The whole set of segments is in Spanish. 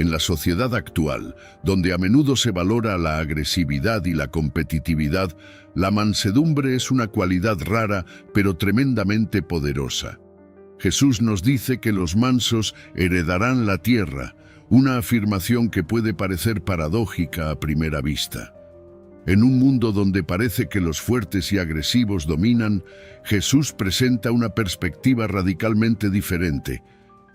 En la sociedad actual, donde a menudo se valora la agresividad y la competitividad, la mansedumbre es una cualidad rara pero tremendamente poderosa. Jesús nos dice que los mansos heredarán la tierra, una afirmación que puede parecer paradójica a primera vista. En un mundo donde parece que los fuertes y agresivos dominan, Jesús presenta una perspectiva radicalmente diferente.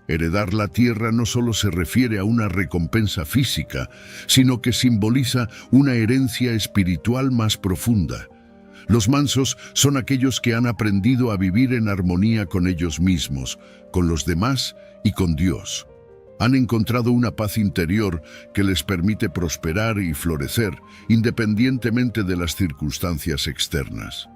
Heredar la tierra no solo se refiere a una recompensa física, sino que simboliza una herencia espiritual más profunda. Los mansos son aquellos que han aprendido a vivir en armonía con ellos mismos, con los demás y con Dios. Han encontrado una paz interior que les permite prosperar y florecer, independientemente de las circunstancias externas.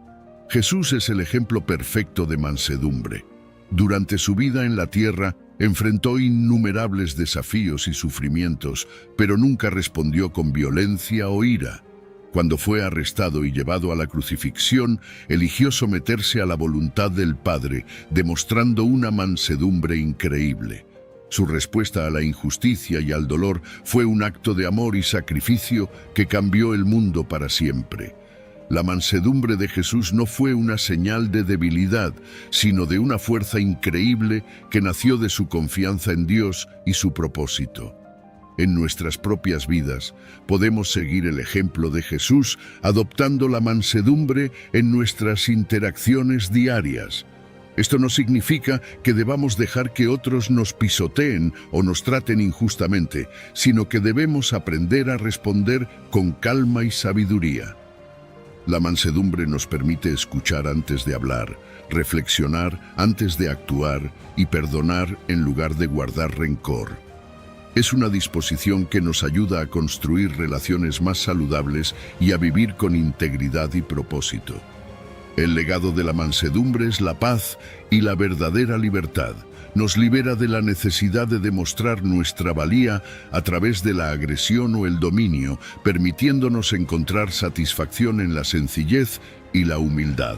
Jesús es el ejemplo perfecto de mansedumbre. Durante su vida en la tierra, enfrentó innumerables desafíos y sufrimientos, pero nunca respondió con violencia o ira. Cuando fue arrestado y llevado a la crucifixión, eligió someterse a la voluntad del Padre, demostrando una mansedumbre increíble. Su respuesta a la injusticia y al dolor fue un acto de amor y sacrificio que cambió el mundo para siempre. La mansedumbre de Jesús no fue una señal de debilidad, sino de una fuerza increíble que nació de su confianza en Dios y su propósito. En nuestras propias vidas podemos seguir el ejemplo de Jesús adoptando la mansedumbre en nuestras interacciones diarias. Esto no significa que debamos dejar que otros nos pisoteen o nos traten injustamente, sino que debemos aprender a responder con calma y sabiduría. La mansedumbre nos permite escuchar antes de hablar, reflexionar antes de actuar y perdonar en lugar de guardar rencor. Es una disposición que nos ayuda a construir relaciones más saludables y a vivir con integridad y propósito. El legado de la mansedumbre es la paz y la verdadera libertad. Nos libera de la necesidad de demostrar nuestra valía a través de la agresión o el dominio, permitiéndonos encontrar satisfacción en la sencillez y la humildad.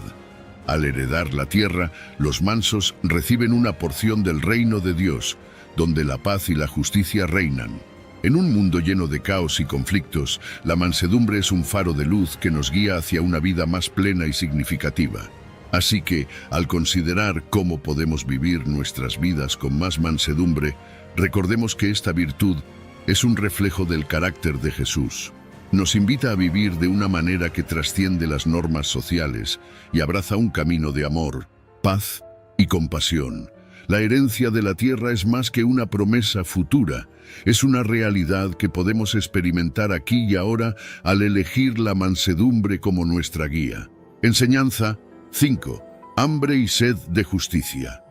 Al heredar la tierra, los mansos reciben una porción del reino de Dios, donde la paz y la justicia reinan. En un mundo lleno de caos y conflictos, la mansedumbre es un faro de luz que nos guía hacia una vida más plena y significativa. Así que, al considerar cómo podemos vivir nuestras vidas con más mansedumbre, recordemos que esta virtud es un reflejo del carácter de Jesús. Nos invita a vivir de una manera que trasciende las normas sociales y abraza un camino de amor, paz y compasión. La herencia de la tierra es más que una promesa futura, es una realidad que podemos experimentar aquí y ahora al elegir la mansedumbre como nuestra guía. Enseñanza 5. Hambre y sed de justicia.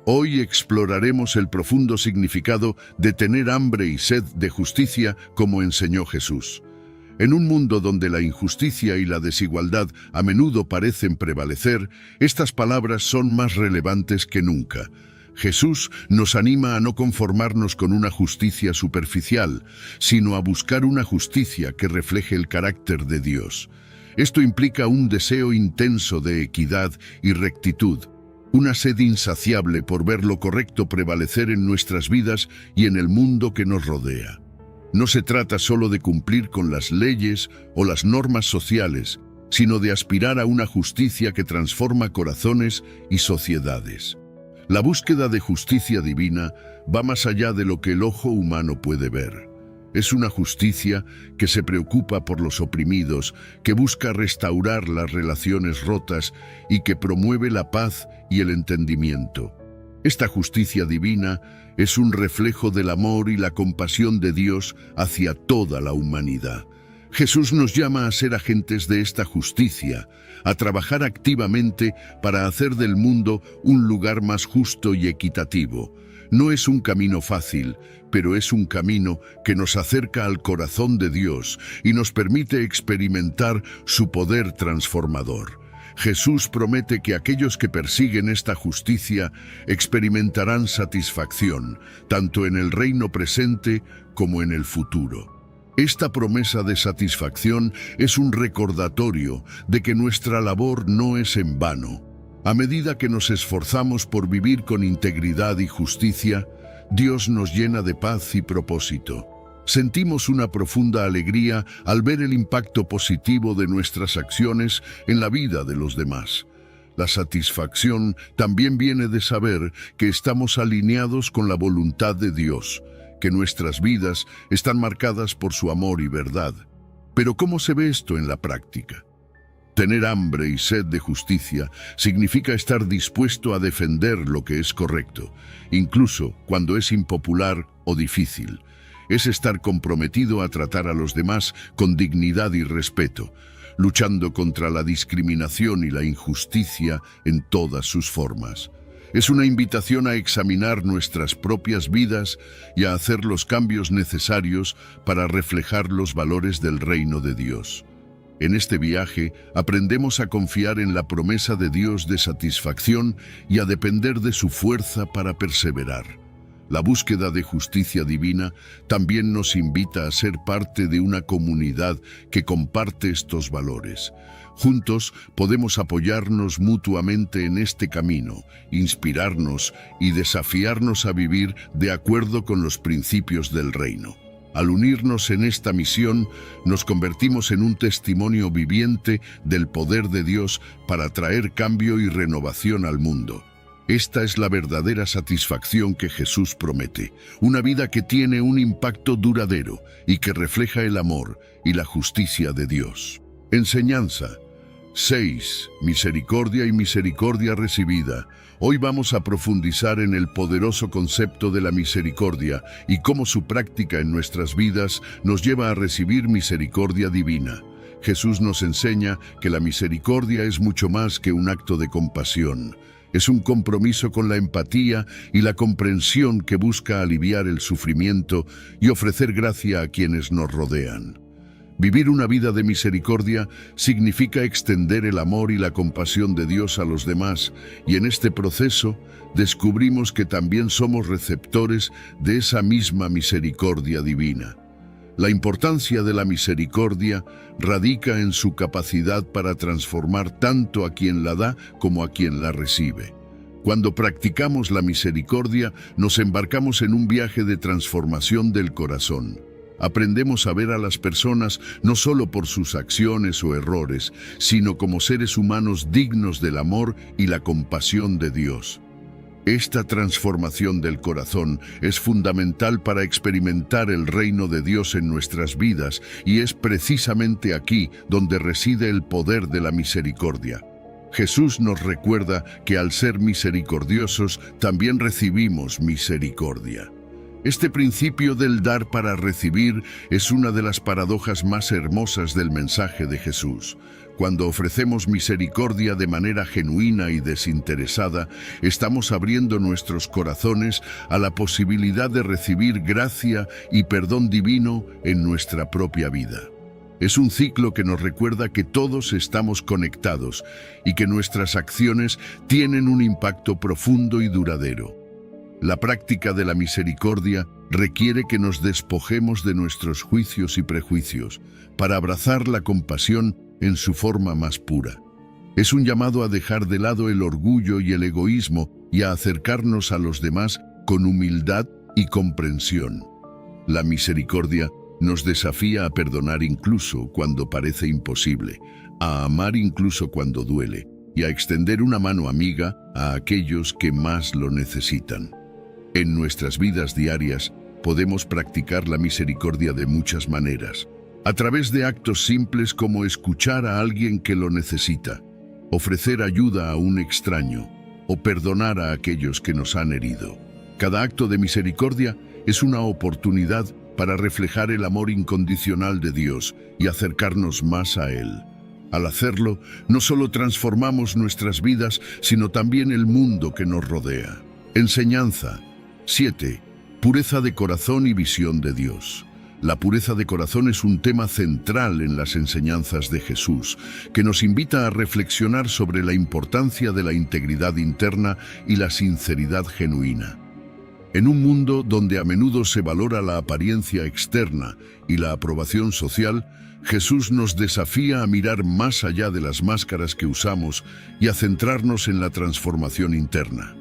Hoy exploraremos el profundo significado de tener hambre y sed de justicia como enseñó Jesús. En un mundo donde la injusticia y la desigualdad a menudo parecen prevalecer, estas palabras son más relevantes que nunca. Jesús nos anima a no conformarnos con una justicia superficial, sino a buscar una justicia que refleje el carácter de Dios. Esto implica un deseo intenso de equidad y rectitud, una sed insaciable por ver lo correcto prevalecer en nuestras vidas y en el mundo que nos rodea. No se trata solo de cumplir con las leyes o las normas sociales, sino de aspirar a una justicia que transforma corazones y sociedades. La búsqueda de justicia divina va más allá de lo que el ojo humano puede ver. Es una justicia que se preocupa por los oprimidos, que busca restaurar las relaciones rotas y que promueve la paz y el entendimiento. Esta justicia divina es un reflejo del amor y la compasión de Dios hacia toda la humanidad. Jesús nos llama a ser agentes de esta justicia, a trabajar activamente para hacer del mundo un lugar más justo y equitativo. No es un camino fácil, pero es un camino que nos acerca al corazón de Dios y nos permite experimentar su poder transformador. Jesús promete que aquellos que persiguen esta justicia experimentarán satisfacción, tanto en el reino presente como en el futuro. Esta promesa de satisfacción es un recordatorio de que nuestra labor no es en vano. A medida que nos esforzamos por vivir con integridad y justicia, Dios nos llena de paz y propósito. Sentimos una profunda alegría al ver el impacto positivo de nuestras acciones en la vida de los demás. La satisfacción también viene de saber que estamos alineados con la voluntad de Dios, que nuestras vidas están marcadas por su amor y verdad. Pero ¿cómo se ve esto en la práctica? Tener hambre y sed de justicia significa estar dispuesto a defender lo que es correcto, incluso cuando es impopular o difícil. Es estar comprometido a tratar a los demás con dignidad y respeto, luchando contra la discriminación y la injusticia en todas sus formas. Es una invitación a examinar nuestras propias vidas y a hacer los cambios necesarios para reflejar los valores del reino de Dios. En este viaje aprendemos a confiar en la promesa de Dios de satisfacción y a depender de su fuerza para perseverar. La búsqueda de justicia divina también nos invita a ser parte de una comunidad que comparte estos valores. Juntos podemos apoyarnos mutuamente en este camino, inspirarnos y desafiarnos a vivir de acuerdo con los principios del reino. Al unirnos en esta misión, nos convertimos en un testimonio viviente del poder de Dios para traer cambio y renovación al mundo. Esta es la verdadera satisfacción que Jesús promete, una vida que tiene un impacto duradero y que refleja el amor y la justicia de Dios. Enseñanza 6. Misericordia y misericordia recibida. Hoy vamos a profundizar en el poderoso concepto de la misericordia y cómo su práctica en nuestras vidas nos lleva a recibir misericordia divina. Jesús nos enseña que la misericordia es mucho más que un acto de compasión. Es un compromiso con la empatía y la comprensión que busca aliviar el sufrimiento y ofrecer gracia a quienes nos rodean. Vivir una vida de misericordia significa extender el amor y la compasión de Dios a los demás, y en este proceso descubrimos que también somos receptores de esa misma misericordia divina. La importancia de la misericordia radica en su capacidad para transformar tanto a quien la da como a quien la recibe. Cuando practicamos la misericordia, nos embarcamos en un viaje de transformación del corazón. Aprendemos a ver a las personas no solo por sus acciones o errores, sino como seres humanos dignos del amor y la compasión de Dios. Esta transformación del corazón es fundamental para experimentar el reino de Dios en nuestras vidas, y es precisamente aquí donde reside el poder de la misericordia. Jesús nos recuerda que al ser misericordiosos también recibimos misericordia. Este principio del dar para recibir es una de las paradojas más hermosas del mensaje de Jesús. Cuando ofrecemos misericordia de manera genuina y desinteresada, estamos abriendo nuestros corazones a la posibilidad de recibir gracia y perdón divino en nuestra propia vida. Es un ciclo que nos recuerda que todos estamos conectados y que nuestras acciones tienen un impacto profundo y duradero. La práctica de la misericordia requiere que nos despojemos de nuestros juicios y prejuicios para abrazar la compasión en su forma más pura. Es un llamado a dejar de lado el orgullo y el egoísmo y a acercarnos a los demás con humildad y comprensión. La misericordia nos desafía a perdonar incluso cuando parece imposible, a amar incluso cuando duele y a extender una mano amiga a aquellos que más lo necesitan. En nuestras vidas diarias podemos practicar la misericordia de muchas maneras, a través de actos simples como escuchar a alguien que lo necesita, ofrecer ayuda a un extraño o perdonar a aquellos que nos han herido. Cada acto de misericordia es una oportunidad para reflejar el amor incondicional de Dios y acercarnos más a Él. Al hacerlo, no solo transformamos nuestras vidas, sino también el mundo que nos rodea. Enseñanza 7. Pureza de corazón y visión de Dios. La pureza de corazón es un tema central en las enseñanzas de Jesús, que nos invita a reflexionar sobre la importancia de la integridad interna y la sinceridad genuina. En un mundo donde a menudo se valora la apariencia externa y la aprobación social, Jesús nos desafía a mirar más allá de las máscaras que usamos y a centrarnos en la transformación interna.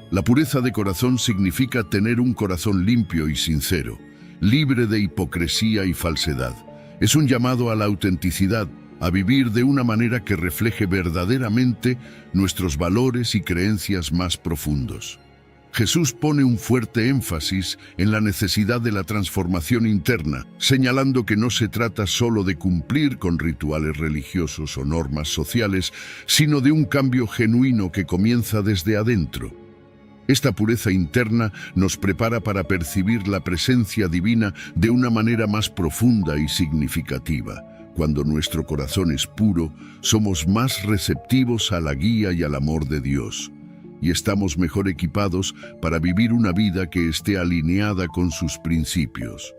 La pureza de corazón significa tener un corazón limpio y sincero. libre de hipocresía y falsedad. Es un llamado a la autenticidad, a vivir de una manera que refleje verdaderamente nuestros valores y creencias más profundos. Jesús pone un fuerte énfasis en la necesidad de la transformación interna, señalando que no se trata solo de cumplir con rituales religiosos o normas sociales, sino de un cambio genuino que comienza desde adentro. Esta pureza interna nos prepara para percibir la presencia divina de una manera más profunda y significativa. Cuando nuestro corazón es puro, somos más receptivos a la guía y al amor de Dios, y estamos mejor equipados para vivir una vida que esté alineada con sus principios.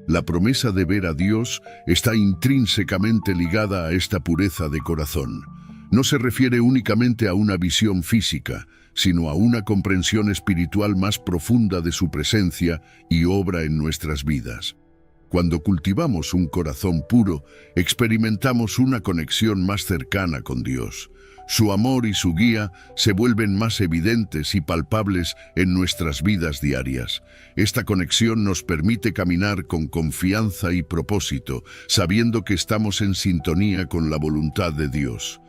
La promesa de ver a Dios está intrínsecamente ligada a esta pureza de corazón. No se refiere únicamente a una visión física, sino a una comprensión espiritual más profunda de su presencia y obra en nuestras vidas. Cuando cultivamos un corazón puro, experimentamos una conexión más cercana con Dios. Su amor y su guía se vuelven más evidentes y palpables en nuestras vidas diarias. Esta conexión nos permite caminar con confianza y propósito, sabiendo que estamos en sintonía con la voluntad de Dios.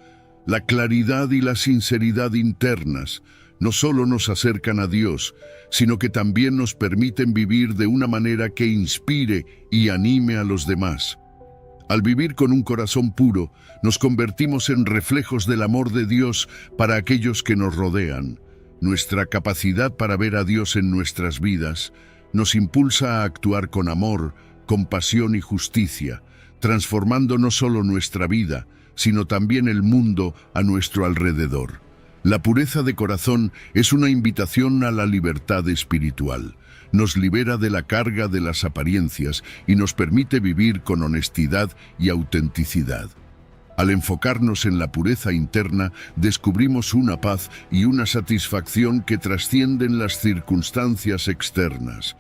La claridad y la sinceridad internas no solo nos acercan a Dios, sino que también nos permiten vivir de una manera que inspire y anime a los demás. Al vivir con un corazón puro, nos convertimos en reflejos del amor de Dios para aquellos que nos rodean. Nuestra capacidad para ver a Dios en nuestras vidas nos impulsa a actuar con amor, compasión y justicia, transformando no solo nuestra vida, sino también el mundo a nuestro alrededor. La pureza de corazón es una invitación a la libertad espiritual. Nos libera de la carga de las apariencias y nos permite vivir con honestidad y autenticidad. Al enfocarnos en la pureza interna, descubrimos una paz y una satisfacción que trascienden las circunstancias externas.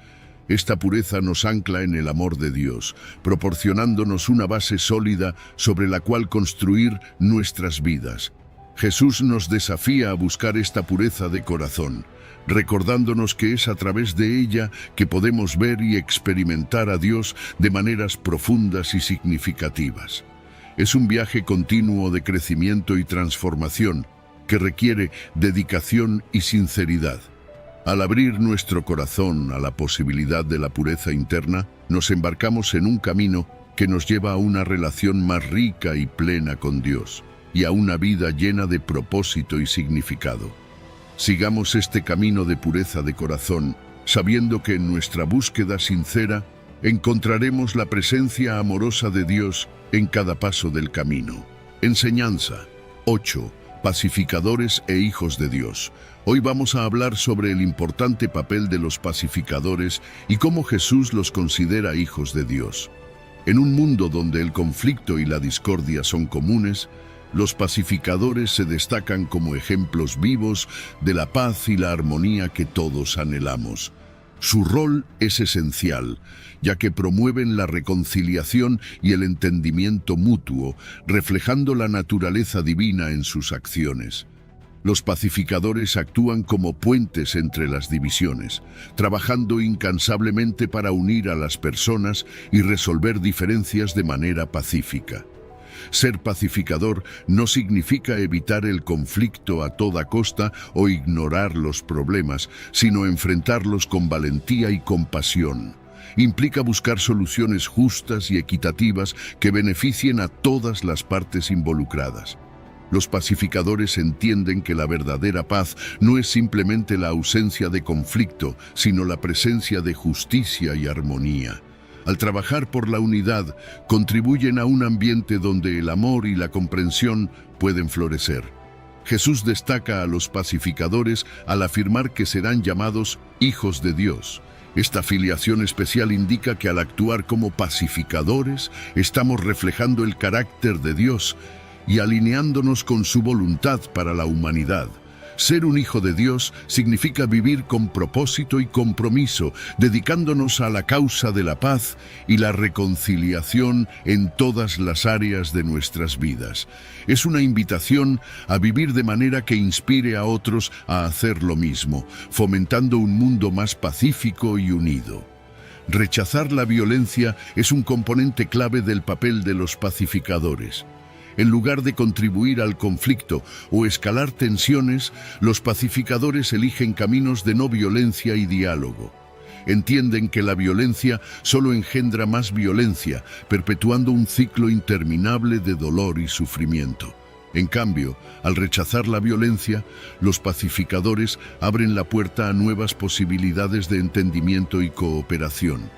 Esta pureza nos ancla en el amor de Dios, proporcionándonos una base sólida sobre la cual construir nuestras vidas. Jesús nos desafía a buscar esta pureza de corazón, recordándonos que es a través de ella que podemos ver y experimentar a Dios de maneras profundas y significativas. Es un viaje continuo de crecimiento y transformación que requiere dedicación y sinceridad. Al abrir nuestro corazón a la posibilidad de la pureza interna, nos embarcamos en un camino que nos lleva a una relación más rica y plena con Dios, y a una vida llena de propósito y significado. Sigamos este camino de pureza de corazón, sabiendo que en nuestra búsqueda sincera encontraremos la presencia amorosa de Dios en cada paso del camino. Enseñanza 8. Pacificadores e hijos de Dios. Hoy vamos a hablar sobre el importante papel de los pacificadores y cómo Jesús los considera hijos de Dios. En un mundo donde el conflicto y la discordia son comunes, los pacificadores se destacan como ejemplos vivos de la paz y la armonía que todos anhelamos. Su rol es esencial, ya que promueven la reconciliación y el entendimiento mutuo, reflejando la naturaleza divina en sus acciones. Los pacificadores actúan como puentes entre las divisiones, trabajando incansablemente para unir a las personas y resolver diferencias de manera pacífica. Ser pacificador no significa evitar el conflicto a toda costa o ignorar los problemas, sino enfrentarlos con valentía y compasión. Implica buscar soluciones justas y equitativas que beneficien a todas las partes involucradas. Los pacificadores entienden que la verdadera paz no es simplemente la ausencia de conflicto, sino la presencia de justicia y armonía. Al trabajar por la unidad, contribuyen a un ambiente donde el amor y la comprensión pueden florecer. Jesús destaca a los pacificadores al afirmar que serán llamados hijos de Dios. Esta filiación especial indica que al actuar como pacificadores, estamos reflejando el carácter de Dios y alineándonos con su voluntad para la humanidad. Ser un hijo de Dios significa vivir con propósito y compromiso, dedicándonos a la causa de la paz y la reconciliación en todas las áreas de nuestras vidas. Es una invitación a vivir de manera que inspire a otros a hacer lo mismo, fomentando un mundo más pacífico y unido. Rechazar la violencia es un componente clave del papel de los pacificadores. En lugar de contribuir al conflicto o escalar tensiones, los pacificadores eligen caminos de no violencia y diálogo. Entienden que la violencia solo engendra más violencia, perpetuando un ciclo interminable de dolor y sufrimiento. En cambio, al rechazar la violencia, los pacificadores abren la puerta a nuevas posibilidades de entendimiento y cooperación.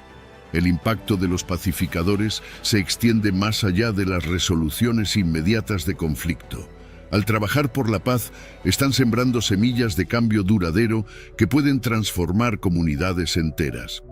El impacto de los pacificadores se extiende más allá de las resoluciones inmediatas de conflicto. Al trabajar por la paz, están sembrando semillas de cambio duradero que pueden transformar comunidades enteras.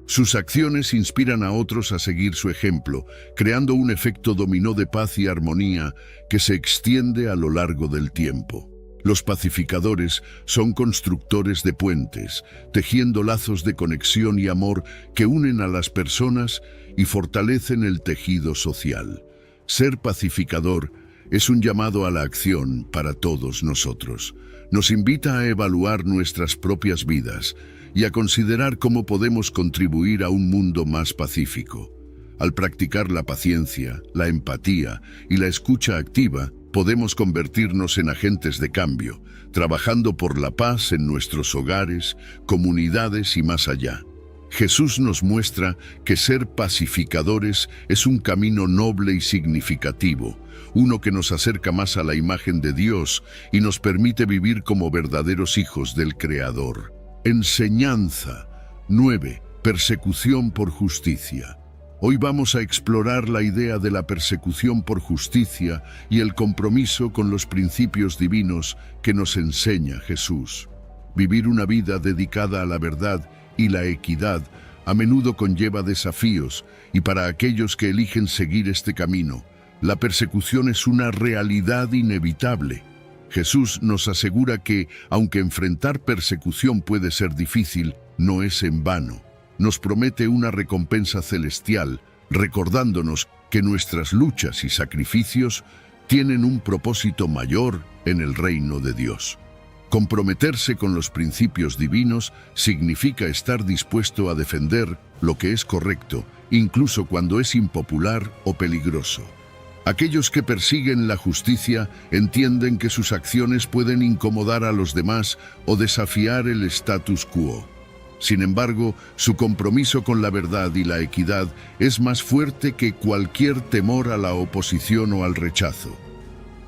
Sus acciones inspiran a otros a seguir su ejemplo, creando un efecto dominó de paz y armonía que se extiende a lo largo del tiempo. Los pacificadores son constructores de puentes, tejiendo lazos de conexión y amor que unen a las personas y fortalecen el tejido social. Ser pacificador es un llamado a la acción para todos nosotros. Nos invita a evaluar nuestras propias vidas y a considerar cómo podemos contribuir a un mundo más pacífico. Al practicar la paciencia, la empatía y la escucha activa, podemos convertirnos en agentes de cambio, trabajando por la paz en nuestros hogares, comunidades y más allá. Jesús nos muestra que ser pacificadores es un camino noble y significativo, uno que nos acerca más a la imagen de Dios y nos permite vivir como verdaderos hijos del Creador. Enseñanza 9. Persecución por justicia. Hoy vamos a explorar la idea de la persecución por justicia y el compromiso con los principios divinos que nos enseña Jesús. Vivir una vida dedicada a la verdad y la equidad a menudo conlleva desafíos, y para aquellos que eligen seguir este camino, la persecución es una realidad inevitable. Jesús nos asegura que, aunque enfrentar persecución puede ser difícil, no es en vano. Nos promete una recompensa celestial, recordándonos que nuestras luchas y sacrificios tienen un propósito mayor en el reino de Dios. Comprometerse con los principios divinos significa estar dispuesto a defender lo que es correcto, incluso cuando es impopular o peligroso. Aquellos que persiguen la justicia entienden que sus acciones pueden incomodar a los demás o desafiar el status quo. Sin embargo, su compromiso con la verdad y la equidad es más fuerte que cualquier temor a la oposición o al rechazo.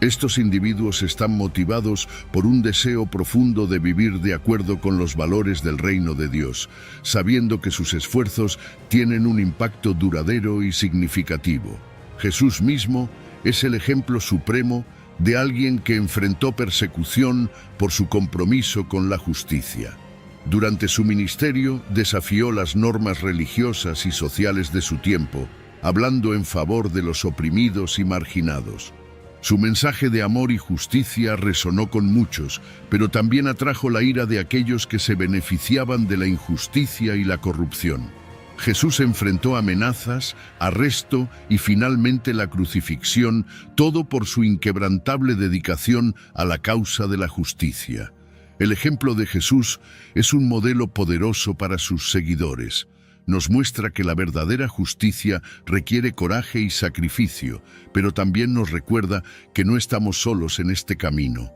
Estos individuos están motivados por un deseo profundo de vivir de acuerdo con los valores del reino de Dios, sabiendo que sus esfuerzos tienen un impacto duradero y significativo. Jesús mismo es el ejemplo supremo de alguien que enfrentó persecución por su compromiso con la justicia. Durante su ministerio desafió las normas religiosas y sociales de su tiempo, hablando en favor de los oprimidos y marginados. Su mensaje de amor y justicia resonó con muchos, pero también atrajo la ira de aquellos que se beneficiaban de la injusticia y la corrupción. Jesús enfrentó amenazas, arresto y finalmente la crucifixión, todo por su inquebrantable dedicación a la causa de la justicia. El ejemplo de Jesús es un modelo poderoso para sus seguidores. Nos muestra que la verdadera justicia requiere coraje y sacrificio, pero también nos recuerda que no estamos solos en este camino.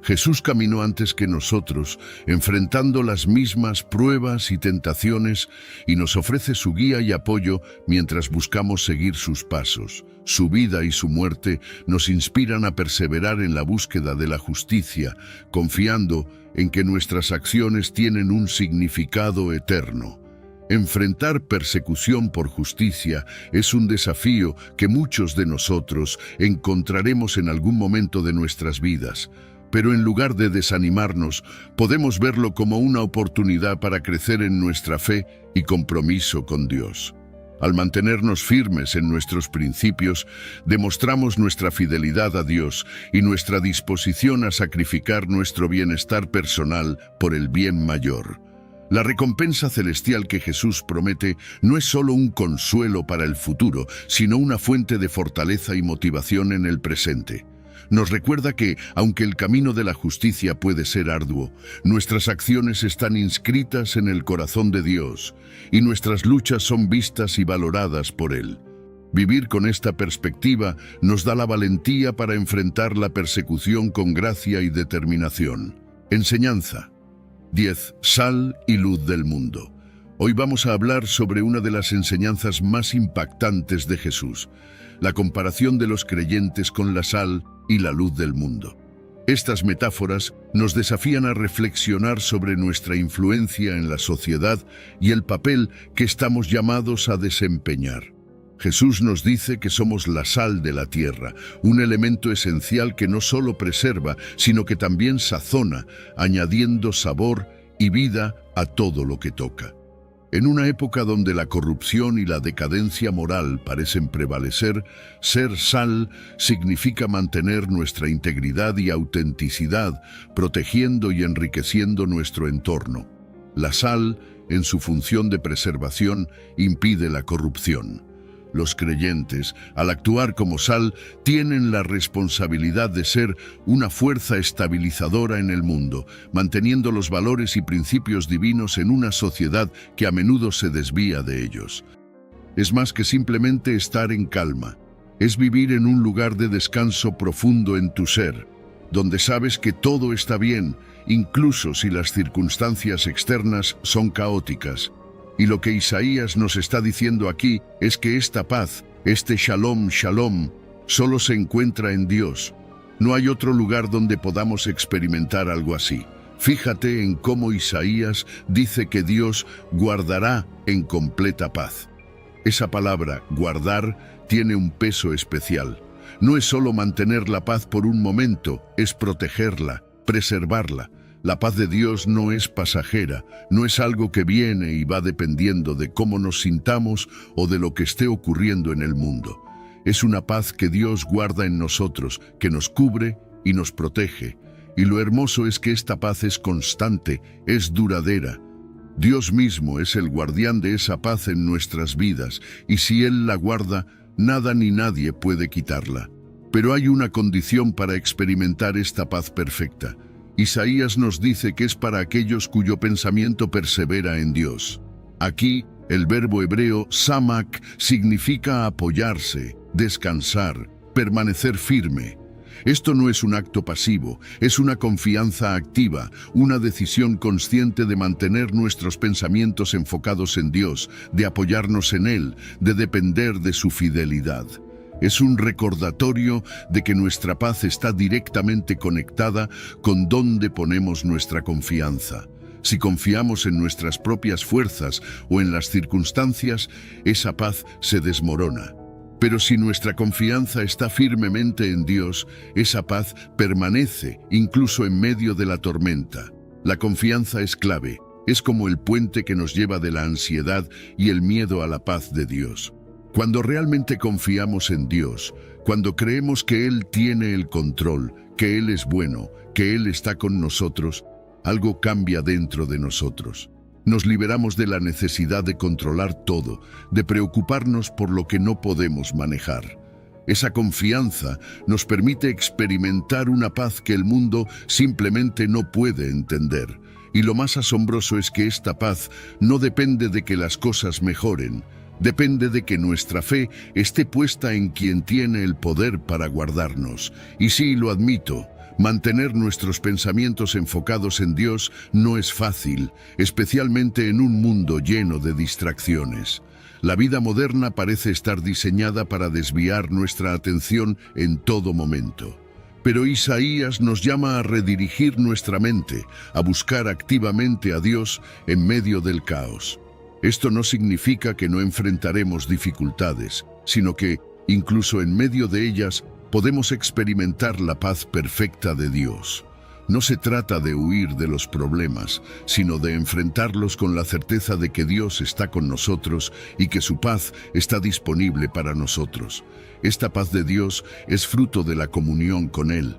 Jesús caminó antes que nosotros, enfrentando las mismas pruebas y tentaciones, y nos ofrece su guía y apoyo mientras buscamos seguir sus pasos. Su vida y su muerte nos inspiran a perseverar en la búsqueda de la justicia, confiando en que nuestras acciones tienen un significado eterno. Enfrentar persecución por justicia es un desafío que muchos de nosotros encontraremos en algún momento de nuestras vidas. Pero en lugar de desanimarnos, podemos verlo como una oportunidad para crecer en nuestra fe y compromiso con Dios. Al mantenernos firmes en nuestros principios, demostramos nuestra fidelidad a Dios y nuestra disposición a sacrificar nuestro bienestar personal por el bien mayor. La recompensa celestial que Jesús promete no es solo un consuelo para el futuro, sino una fuente de fortaleza y motivación en el presente. Nos recuerda que, aunque el camino de la justicia puede ser arduo, nuestras acciones están inscritas en el corazón de Dios y nuestras luchas son vistas y valoradas por Él. Vivir con esta perspectiva nos da la valentía para enfrentar la persecución con gracia y determinación. Enseñanza. 10. Sal y luz del mundo. Hoy vamos a hablar sobre una de las enseñanzas más impactantes de Jesús, la comparación de los creyentes con la sal y la luz del mundo. Estas metáforas nos desafían a reflexionar sobre nuestra influencia en la sociedad y el papel que estamos llamados a desempeñar. Jesús nos dice que somos la sal de la tierra, un elemento esencial que no solo preserva, sino que también sazona, añadiendo sabor y vida a todo lo que toca. En una época donde la corrupción y la decadencia moral parecen prevalecer, ser sal significa mantener nuestra integridad y autenticidad, protegiendo y enriqueciendo nuestro entorno. La sal, en su función de preservación, impide la corrupción. Los creyentes, al actuar como sal, tienen la responsabilidad de ser una fuerza estabilizadora en el mundo, manteniendo los valores y principios divinos en una sociedad que a menudo se desvía de ellos. Es más que simplemente estar en calma. Es vivir en un lugar de descanso profundo en tu ser, donde sabes que todo está bien, incluso si las circunstancias externas son caóticas. Y lo que Isaías nos está diciendo aquí es que esta paz, este shalom, shalom, solo se encuentra en Dios. No hay otro lugar donde podamos experimentar algo así. Fíjate en cómo Isaías dice que Dios guardará en completa paz. Esa palabra, guardar, tiene un peso especial. No es solo mantener la paz por un momento, es protegerla, preservarla. La paz de Dios no es pasajera, no es algo que viene y va dependiendo de cómo nos sintamos o de lo que esté ocurriendo en el mundo. Es una paz que Dios guarda en nosotros, que nos cubre y nos protege. Y lo hermoso es que esta paz es constante, es duradera. Dios mismo es el guardián de esa paz en nuestras vidas, y si Él la guarda, nada ni nadie puede quitarla. Pero hay una condición para experimentar esta paz perfecta. Isaías nos dice que es para aquellos cuyo pensamiento persevera en Dios. Aquí, el verbo hebreo samak significa apoyarse, descansar, permanecer firme. Esto no es un acto pasivo, es una confianza activa, una decisión consciente de mantener nuestros pensamientos enfocados en Dios, de apoyarnos en Él, de depender de su fidelidad. Es un recordatorio de que nuestra paz está directamente conectada con dónde ponemos nuestra confianza. Si confiamos en nuestras propias fuerzas o en las circunstancias, esa paz se desmorona. Pero si nuestra confianza está firmemente en Dios, esa paz permanece incluso en medio de la tormenta. La confianza es clave, es como el puente que nos lleva de la ansiedad y el miedo a la paz de Dios. Cuando realmente confiamos en Dios, cuando creemos que Él tiene el control, que Él es bueno, que Él está con nosotros, algo cambia dentro de nosotros. Nos liberamos de la necesidad de controlar todo, de preocuparnos por lo que no podemos manejar. Esa confianza nos permite experimentar una paz que el mundo simplemente no puede entender. Y lo más asombroso es que esta paz no depende de que las cosas mejoren. Depende de que nuestra fe esté puesta en quien tiene el poder para guardarnos. Y sí, lo admito, mantener nuestros pensamientos enfocados en Dios no es fácil, especialmente en un mundo lleno de distracciones. La vida moderna parece estar diseñada para desviar nuestra atención en todo momento. Pero Isaías nos llama a redirigir nuestra mente, a buscar activamente a Dios en medio del caos. Esto no significa que no enfrentaremos dificultades, sino que, incluso en medio de ellas, podemos experimentar la paz perfecta de Dios. No se trata de huir de los problemas, sino de enfrentarlos con la certeza de que Dios está con nosotros y que su paz está disponible para nosotros. Esta paz de Dios es fruto de la comunión con Él.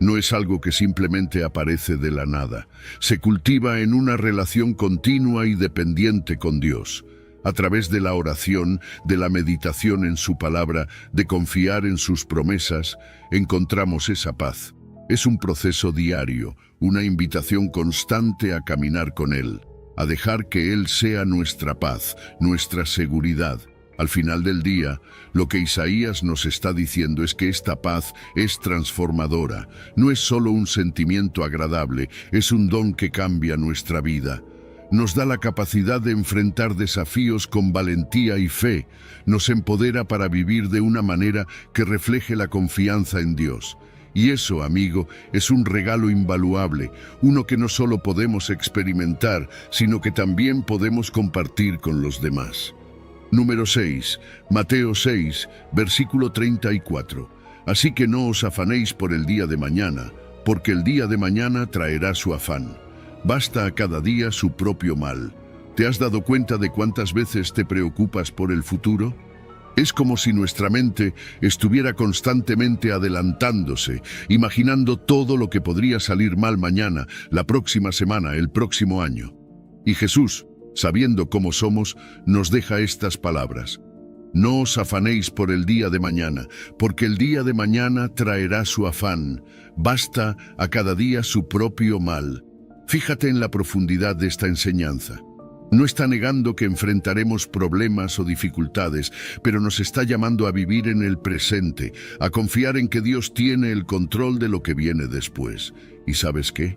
No es algo que simplemente aparece de la nada. Se cultiva en una relación continua y dependiente con Dios. A través de la oración, de la meditación en su palabra, de confiar en sus promesas, encontramos esa paz. Es un proceso diario, una invitación constante a caminar con Él, a dejar que Él sea nuestra paz, nuestra seguridad. Al final del día, lo que Isaías nos está diciendo es que esta paz es transformadora. No es solo un sentimiento agradable, es un don que cambia nuestra vida. Nos da la capacidad de enfrentar desafíos con valentía y fe. Nos empodera para vivir de una manera que refleje la confianza en Dios. Y eso, amigo, es un regalo invaluable, uno que no solo podemos experimentar, sino que también podemos compartir con los demás. Número 6, Mateo 6, versículo 34. Así que no os afanéis por el día de mañana, porque el día de mañana traerá su afán. Basta a cada día su propio mal. ¿Te has dado cuenta de cuántas veces te preocupas por el futuro? Es como si nuestra mente estuviera constantemente adelantándose, imaginando todo lo que podría salir mal mañana, la próxima semana, el próximo año. Y Jesús, sabiendo cómo somos, nos deja estas palabras. No os afanéis por el día de mañana, porque el día de mañana traerá su afán. Basta a cada día su propio mal. Fíjate en la profundidad de esta enseñanza. No está negando que enfrentaremos problemas o dificultades, pero nos está llamando a vivir en el presente, a confiar en que Dios tiene el control de lo que viene después. ¿Y sabes qué?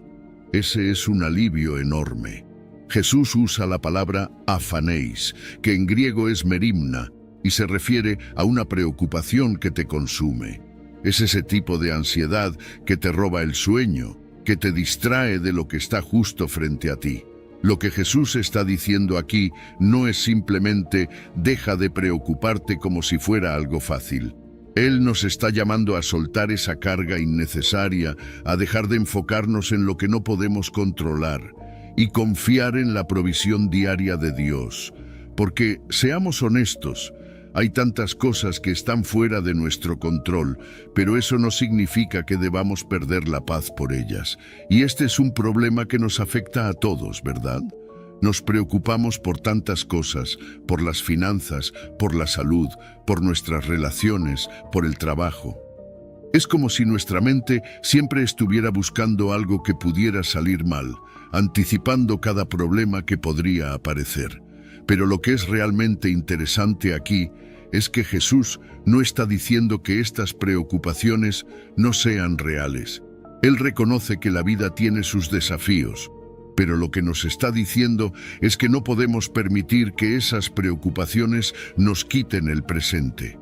Ese es un alivio enorme. Jesús usa la palabra afanéis, que en griego es merimna, y se refiere a una preocupación que te consume. Es ese tipo de ansiedad que te roba el sueño, que te distrae de lo que está justo frente a ti. Lo que Jesús está diciendo aquí no es simplemente deja de preocuparte como si fuera algo fácil. Él nos está llamando a soltar esa carga innecesaria, a dejar de enfocarnos en lo que no podemos controlar y confiar en la provisión diaria de Dios. Porque, seamos honestos, hay tantas cosas que están fuera de nuestro control, pero eso no significa que debamos perder la paz por ellas. Y este es un problema que nos afecta a todos, ¿verdad? Nos preocupamos por tantas cosas, por las finanzas, por la salud, por nuestras relaciones, por el trabajo. Es como si nuestra mente siempre estuviera buscando algo que pudiera salir mal, anticipando cada problema que podría aparecer. Pero lo que es realmente interesante aquí es que Jesús no está diciendo que estas preocupaciones no sean reales. Él reconoce que la vida tiene sus desafíos, pero lo que nos está diciendo es que no podemos permitir que esas preocupaciones nos quiten el presente.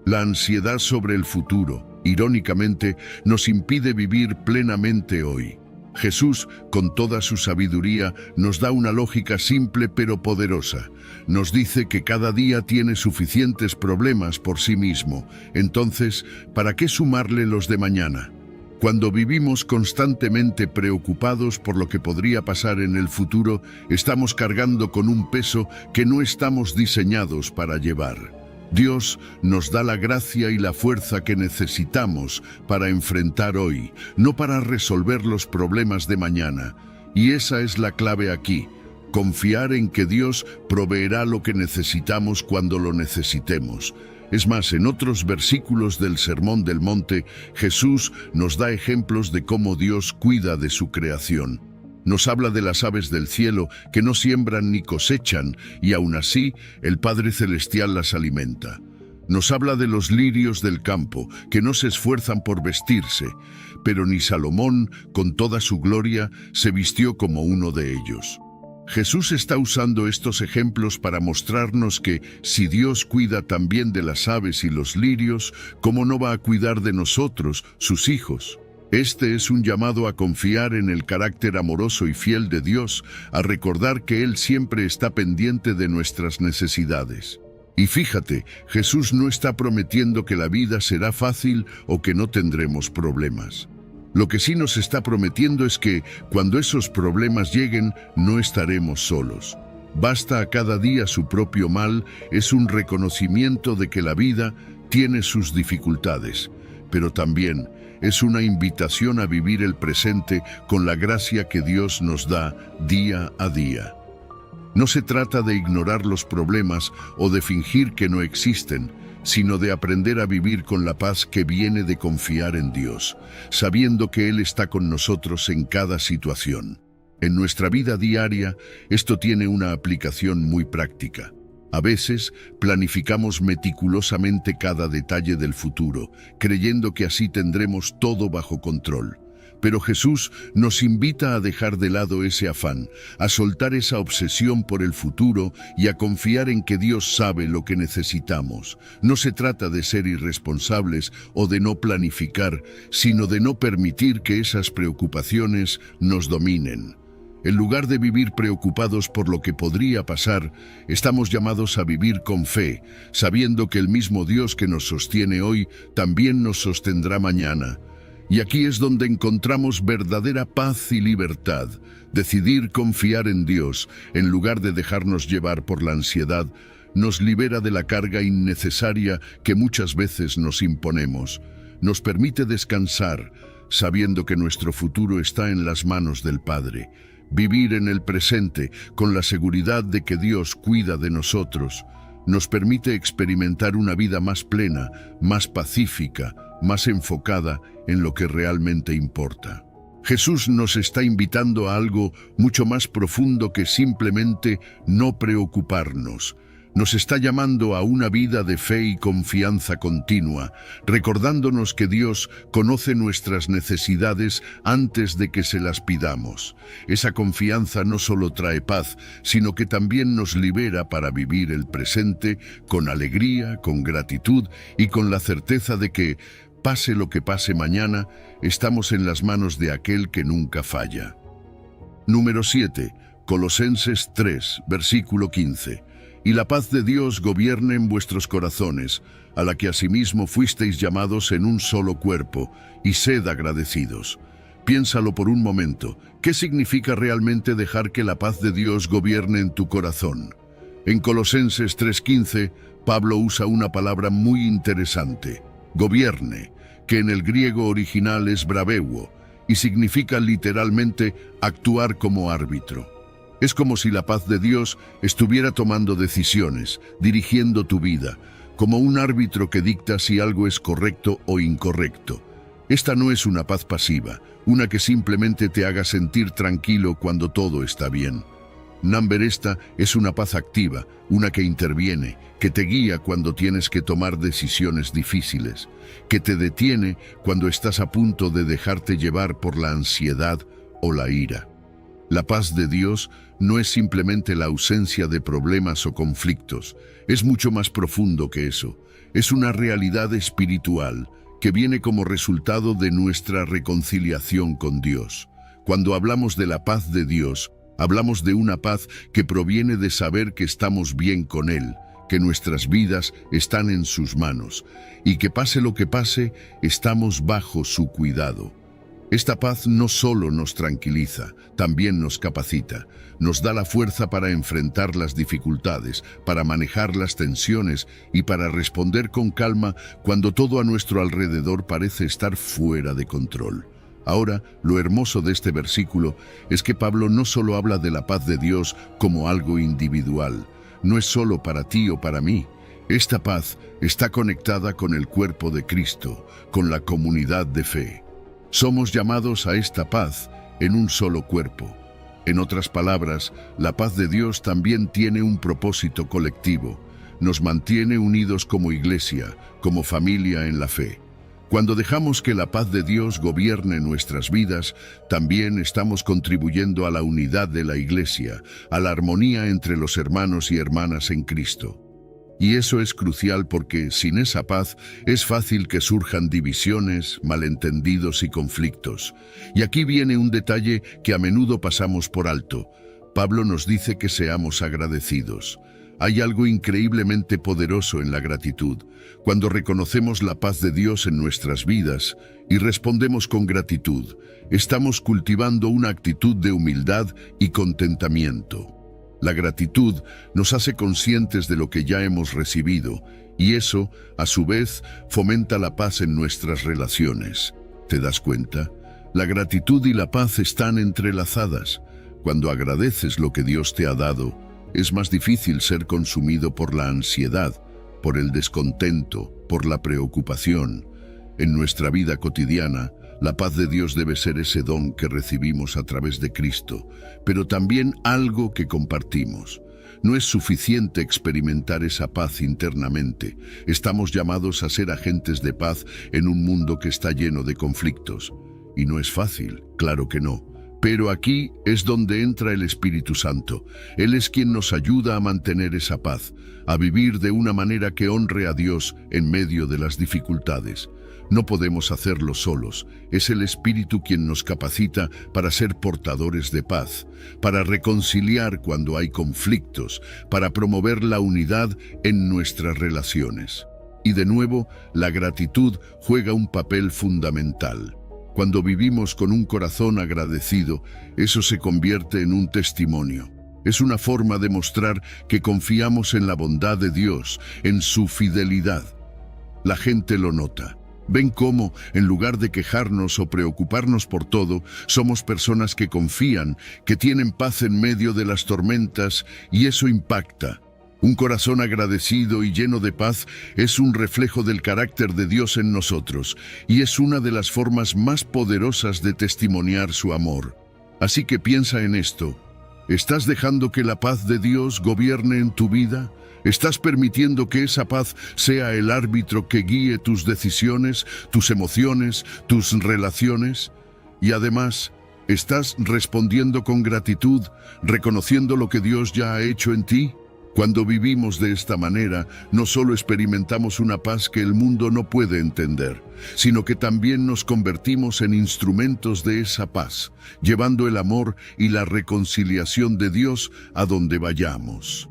La ansiedad sobre el futuro, irónicamente, nos impide vivir plenamente hoy. Jesús, con toda su sabiduría, nos da una lógica simple pero poderosa. Nos dice que cada día tiene suficientes problemas por sí mismo. Entonces, ¿para qué sumarle los de mañana? Cuando vivimos constantemente preocupados por lo que podría pasar en el futuro, estamos cargando con un peso que no estamos diseñados para llevar. Dios nos da la gracia y la fuerza que necesitamos para enfrentar hoy, no para resolver los problemas de mañana. Y esa es la clave aquí, confiar en que Dios proveerá lo que necesitamos cuando lo necesitemos. Es más, en otros versículos del Sermón del Monte, Jesús nos da ejemplos de cómo Dios cuida de su creación. Nos habla de las aves del cielo que no siembran ni cosechan, y aún así el Padre Celestial las alimenta. Nos habla de los lirios del campo, que no se esfuerzan por vestirse, pero ni Salomón, con toda su gloria, se vistió como uno de ellos. Jesús está usando estos ejemplos para mostrarnos que, si Dios cuida también de las aves y los lirios, ¿cómo no va a cuidar de nosotros, sus hijos? Este es un llamado a confiar en el carácter amoroso y fiel de Dios, a recordar que Él siempre está pendiente de nuestras necesidades. Y fíjate, Jesús no está prometiendo que la vida será fácil o que no tendremos problemas. Lo que sí nos está prometiendo es que, cuando esos problemas lleguen, no estaremos solos. Basta a cada día su propio mal es un reconocimiento de que la vida tiene sus dificultades, pero también es una invitación a vivir el presente con la gracia que Dios nos da día a día. No se trata de ignorar los problemas o de fingir que no existen, sino de aprender a vivir con la paz que viene de confiar en Dios, sabiendo que Él está con nosotros en cada situación. En nuestra vida diaria, esto tiene una aplicación muy práctica. A veces, planificamos meticulosamente cada detalle del futuro, creyendo que así tendremos todo bajo control. Pero Jesús nos invita a dejar de lado ese afán, a soltar esa obsesión por el futuro y a confiar en que Dios sabe lo que necesitamos. No se trata de ser irresponsables o de no planificar, sino de no permitir que esas preocupaciones nos dominen. En lugar de vivir preocupados por lo que podría pasar, estamos llamados a vivir con fe, sabiendo que el mismo Dios que nos sostiene hoy también nos sostendrá mañana. Y aquí es donde encontramos verdadera paz y libertad. Decidir confiar en Dios, en lugar de dejarnos llevar por la ansiedad, nos libera de la carga innecesaria que muchas veces nos imponemos. Nos permite descansar, sabiendo que nuestro futuro está en las manos del Padre. Vivir en el presente, con la seguridad de que Dios cuida de nosotros, nos permite experimentar una vida más plena, más pacífica, más enfocada en lo que realmente importa. Jesús nos está invitando a algo mucho más profundo que simplemente no preocuparnos. Nos está llamando a una vida de fe y confianza continua, recordándonos que Dios conoce nuestras necesidades antes de que se las pidamos. Esa confianza no solo trae paz, sino que también nos libera para vivir el presente con alegría, con gratitud y con la certeza de que, pase lo que pase mañana, estamos en las manos de aquel que nunca falla. Número 7. Colosenses 3, versículo 15. Y la paz de Dios gobierne en vuestros corazones, a la que asimismo fuisteis llamados en un solo cuerpo, y sed agradecidos. Piénsalo por un momento. ¿Qué significa realmente dejar que la paz de Dios gobierne en tu corazón? En Colosenses 3:15, Pablo usa una palabra muy interesante, gobierne, que en el griego original es braveuo, y significa literalmente actuar como árbitro. Es como si la paz de Dios estuviera tomando decisiones, dirigiendo tu vida, como un árbitro que dicta si algo es correcto o incorrecto. Esta no es una paz pasiva, una que simplemente te haga sentir tranquilo cuando todo está bien. Esta es una paz activa, una que interviene, que te guía cuando tienes que tomar decisiones difíciles, que te detiene cuando estás a punto de dejarte llevar por la ansiedad o la ira. La paz de Dios no es simplemente la ausencia de problemas o conflictos, es mucho más profundo que eso. Es una realidad espiritual que viene como resultado de nuestra reconciliación con Dios. Cuando hablamos de la paz de Dios, hablamos de una paz que proviene de saber que estamos bien con Él, que nuestras vidas están en sus manos y que pase lo que pase, estamos bajo su cuidado. Esta paz no solo nos tranquiliza, también nos capacita, nos da la fuerza para enfrentar las dificultades, para manejar las tensiones y para responder con calma cuando todo a nuestro alrededor parece estar fuera de control. Ahora, lo hermoso de este versículo es que Pablo no solo habla de la paz de Dios como algo individual, no es solo para ti o para mí. Esta paz está conectada con el cuerpo de Cristo, con la comunidad de fe. Somos llamados a esta paz en un solo cuerpo. En otras palabras, la paz de Dios también tiene un propósito colectivo. Nos mantiene unidos como iglesia, como familia en la fe. Cuando dejamos que la paz de Dios gobierne nuestras vidas, también estamos contribuyendo a la unidad de la iglesia, a la armonía entre los hermanos y hermanas en Cristo. Y eso es crucial porque sin esa paz es fácil que surjan divisiones, malentendidos y conflictos. Y aquí viene un detalle que a menudo pasamos por alto. Pablo nos dice que seamos agradecidos. Hay algo increíblemente poderoso en la gratitud. Cuando reconocemos la paz de Dios en nuestras vidas y respondemos con gratitud, estamos cultivando una actitud de humildad y contentamiento. La gratitud nos hace conscientes de lo que ya hemos recibido y eso, a su vez, fomenta la paz en nuestras relaciones. ¿Te das cuenta? La gratitud y la paz están entrelazadas. Cuando agradeces lo que Dios te ha dado, Es más difícil ser consumido por la ansiedad, por el descontento, por la preocupación. En nuestra vida cotidiana, la paz de Dios debe ser ese don que recibimos a través de Cristo, pero también algo que compartimos. No es suficiente experimentar esa paz internamente. Estamos llamados a ser agentes de paz en un mundo que está lleno de conflictos. Y no es fácil, claro que no. Pero aquí es donde entra el Espíritu Santo. Él es quien nos ayuda a mantener esa paz, a vivir de una manera que honre a Dios en medio de las dificultades. No podemos hacerlo solos. Es el Espíritu quien nos capacita para ser portadores de paz, para reconciliar cuando hay conflictos, para promover la unidad en nuestras relaciones. Y de nuevo, la gratitud juega un papel fundamental. Cuando vivimos con un corazón agradecido, eso se convierte en un testimonio. Es una forma de mostrar que confiamos en la bondad de Dios, en su fidelidad. La gente lo nota. Ven cómo, en lugar de quejarnos o preocuparnos por todo, somos personas que confían, que tienen paz en medio de las tormentas, y eso impacta. Un corazón agradecido y lleno de paz es un reflejo del carácter de Dios en nosotros, y es una de las formas más poderosas de testimoniar su amor. Así que piensa en esto. ¿Estás dejando que la paz de Dios gobierne en tu vida? ¿Estás permitiendo que esa paz sea el árbitro que guíe tus decisiones, tus emociones, tus relaciones? Y además, ¿estás respondiendo con gratitud, reconociendo lo que Dios ya ha hecho en ti? Cuando vivimos de esta manera, no solo experimentamos una paz que el mundo no puede entender, sino que también nos convertimos en instrumentos de esa paz, llevando el amor y la reconciliación de Dios a donde vayamos.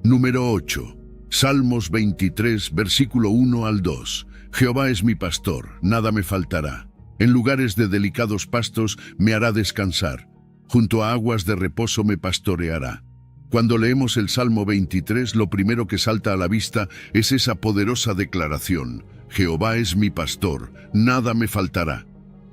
Número 8. Salmos 23, versículo 1 al 2. Jehová es mi pastor, nada me faltará. En lugares de delicados pastos me hará descansar. Junto a aguas de reposo me pastoreará. Cuando leemos el Salmo 23, lo primero que salta a la vista es esa poderosa declaración: Jehová es mi pastor, nada me faltará.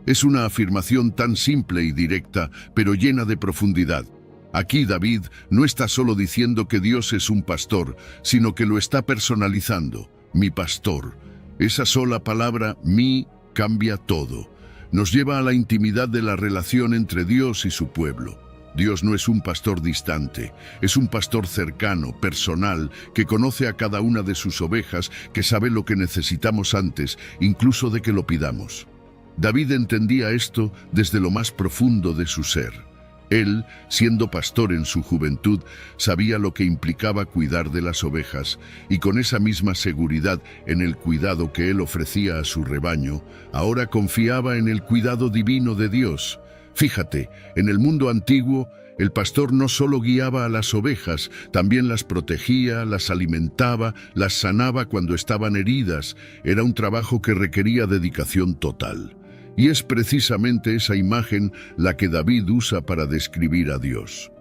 Es una afirmación tan simple y directa, pero llena de profundidad. Aquí David no está solo diciendo que Dios es un pastor, sino que lo está personalizando. Mi pastor. Esa sola palabra, mi, cambia todo. Nos lleva a la intimidad de la relación entre Dios y su pueblo. Dios no es un pastor distante, es un pastor cercano, personal, que conoce a cada una de sus ovejas, que sabe lo que necesitamos antes, incluso de que lo pidamos. David entendía esto desde lo más profundo de su ser. Él, siendo pastor en su juventud, sabía lo que implicaba cuidar de las ovejas, y con esa misma seguridad en el cuidado que él ofrecía a su rebaño, ahora confiaba en el cuidado divino de Dios. Fíjate, en el mundo antiguo, el pastor no solo guiaba a las ovejas, también las protegía, las alimentaba, las sanaba cuando estaban heridas. Era un trabajo que requería dedicación total. Y es precisamente esa imagen la que David usa para describir a Dios.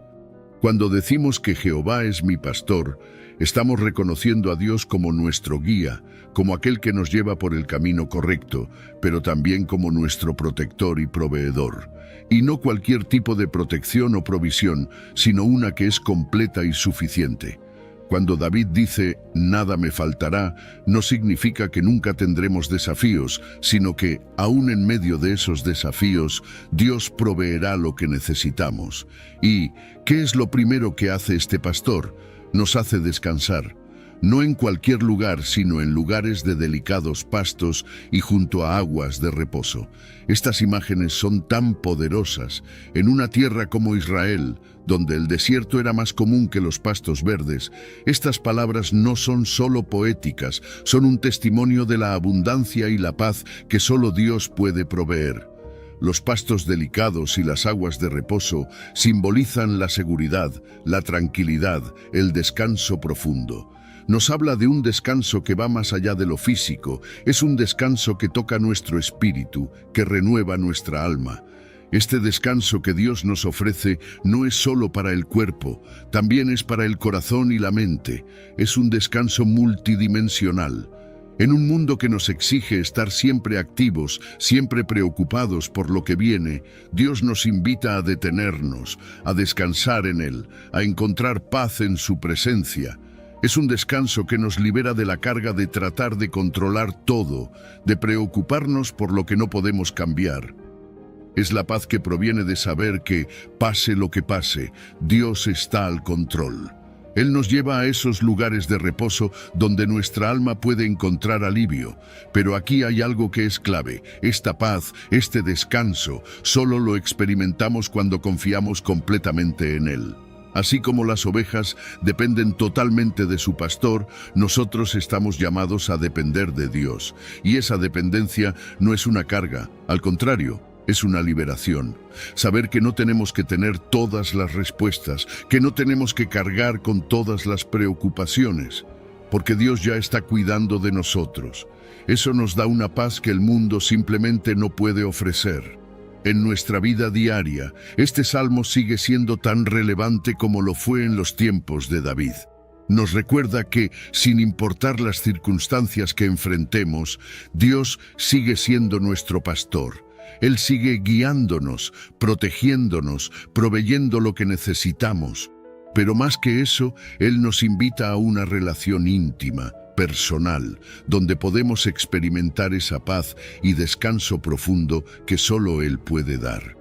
Cuando decimos que Jehová es mi pastor, estamos reconociendo a Dios como nuestro guía, como aquel que nos lleva por el camino correcto, pero también como nuestro protector y proveedor. Y no cualquier tipo de protección o provisión, sino una que es completa y suficiente. Cuando David dice, nada me faltará, no significa que nunca tendremos desafíos, sino que, aún en medio de esos desafíos, Dios proveerá lo que necesitamos. ¿Y qué es lo primero que hace este pastor? Nos hace descansar. No en cualquier lugar, sino en lugares de delicados pastos y junto a aguas de reposo. Estas imágenes son tan poderosas. En una tierra como Israel, donde el desierto era más común que los pastos verdes, estas palabras no son solo poéticas, son un testimonio de la abundancia y la paz que solo Dios puede proveer. Los pastos delicados y las aguas de reposo simbolizan la seguridad, la tranquilidad, el descanso profundo. Nos habla de un descanso que va más allá de lo físico, es un descanso que toca nuestro espíritu, que renueva nuestra alma. Este descanso que Dios nos ofrece no es solo para el cuerpo, también es para el corazón y la mente. Es un descanso multidimensional. En un mundo que nos exige estar siempre activos, siempre preocupados por lo que viene, Dios nos invita a detenernos, a descansar en Él, a encontrar paz en su presencia. Es un descanso que nos libera de la carga de tratar de controlar todo, de preocuparnos por lo que no podemos cambiar. Es la paz que proviene de saber que, pase lo que pase, Dios está al control. Él nos lleva a esos lugares de reposo donde nuestra alma puede encontrar alivio. Pero aquí hay algo que es clave. Esta paz, este descanso, solo lo experimentamos cuando confiamos completamente en Él. Así como las ovejas dependen totalmente de su pastor, nosotros estamos llamados a depender de Dios. Y esa dependencia no es una carga, al contrario, es una liberación. Saber que no tenemos que tener todas las respuestas, que no tenemos que cargar con todas las preocupaciones, porque Dios ya está cuidando de nosotros. Eso nos da una paz que el mundo simplemente no puede ofrecer. En nuestra vida diaria, este salmo sigue siendo tan relevante como lo fue en los tiempos de David. Nos recuerda que, sin importar las circunstancias que enfrentemos, Dios sigue siendo nuestro pastor. Él sigue guiándonos, protegiéndonos, proveyendo lo que necesitamos. Pero más que eso, Él nos invita a una relación íntima, personal, donde podemos experimentar esa paz y descanso profundo que solo Él puede dar.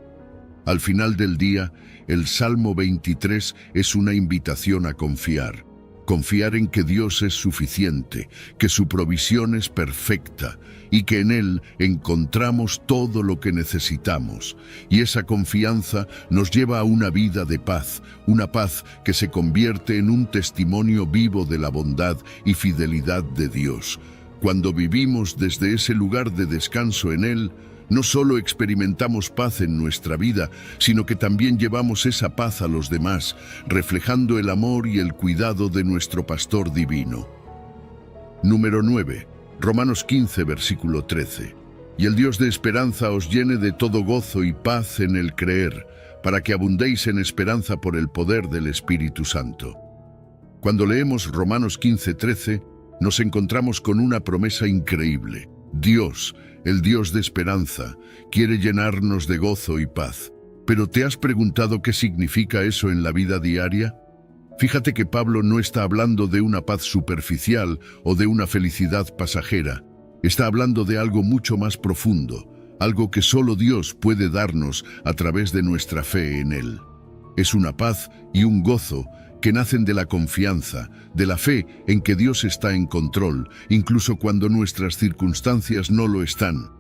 Al final del día, el Salmo 23 es una invitación a confiar. Confiar en que Dios es suficiente, que su provisión es perfecta y que en Él encontramos todo lo que necesitamos. Y esa confianza nos lleva a una vida de paz, una paz que se convierte en un testimonio vivo de la bondad y fidelidad de Dios. Cuando vivimos desde ese lugar de descanso en Él, no solo experimentamos paz en nuestra vida, sino que también llevamos esa paz a los demás, reflejando el amor y el cuidado de nuestro pastor divino. Número 9. Romanos 15, versículo 13. Y el Dios de esperanza os llene de todo gozo y paz en el creer, para que abundéis en esperanza por el poder del Espíritu Santo. Cuando leemos Romanos 15, 13, nos encontramos con una promesa increíble. Dios, el Dios de esperanza, quiere llenarnos de gozo y paz. ¿Pero te has preguntado qué significa eso en la vida diaria? Fíjate que Pablo no está hablando de una paz superficial o de una felicidad pasajera. Está hablando de algo mucho más profundo, algo que solo Dios puede darnos a través de nuestra fe en Él. Es una paz y un gozo que nacen de la confianza, de la fe en que Dios está en control, incluso cuando nuestras circunstancias no lo están.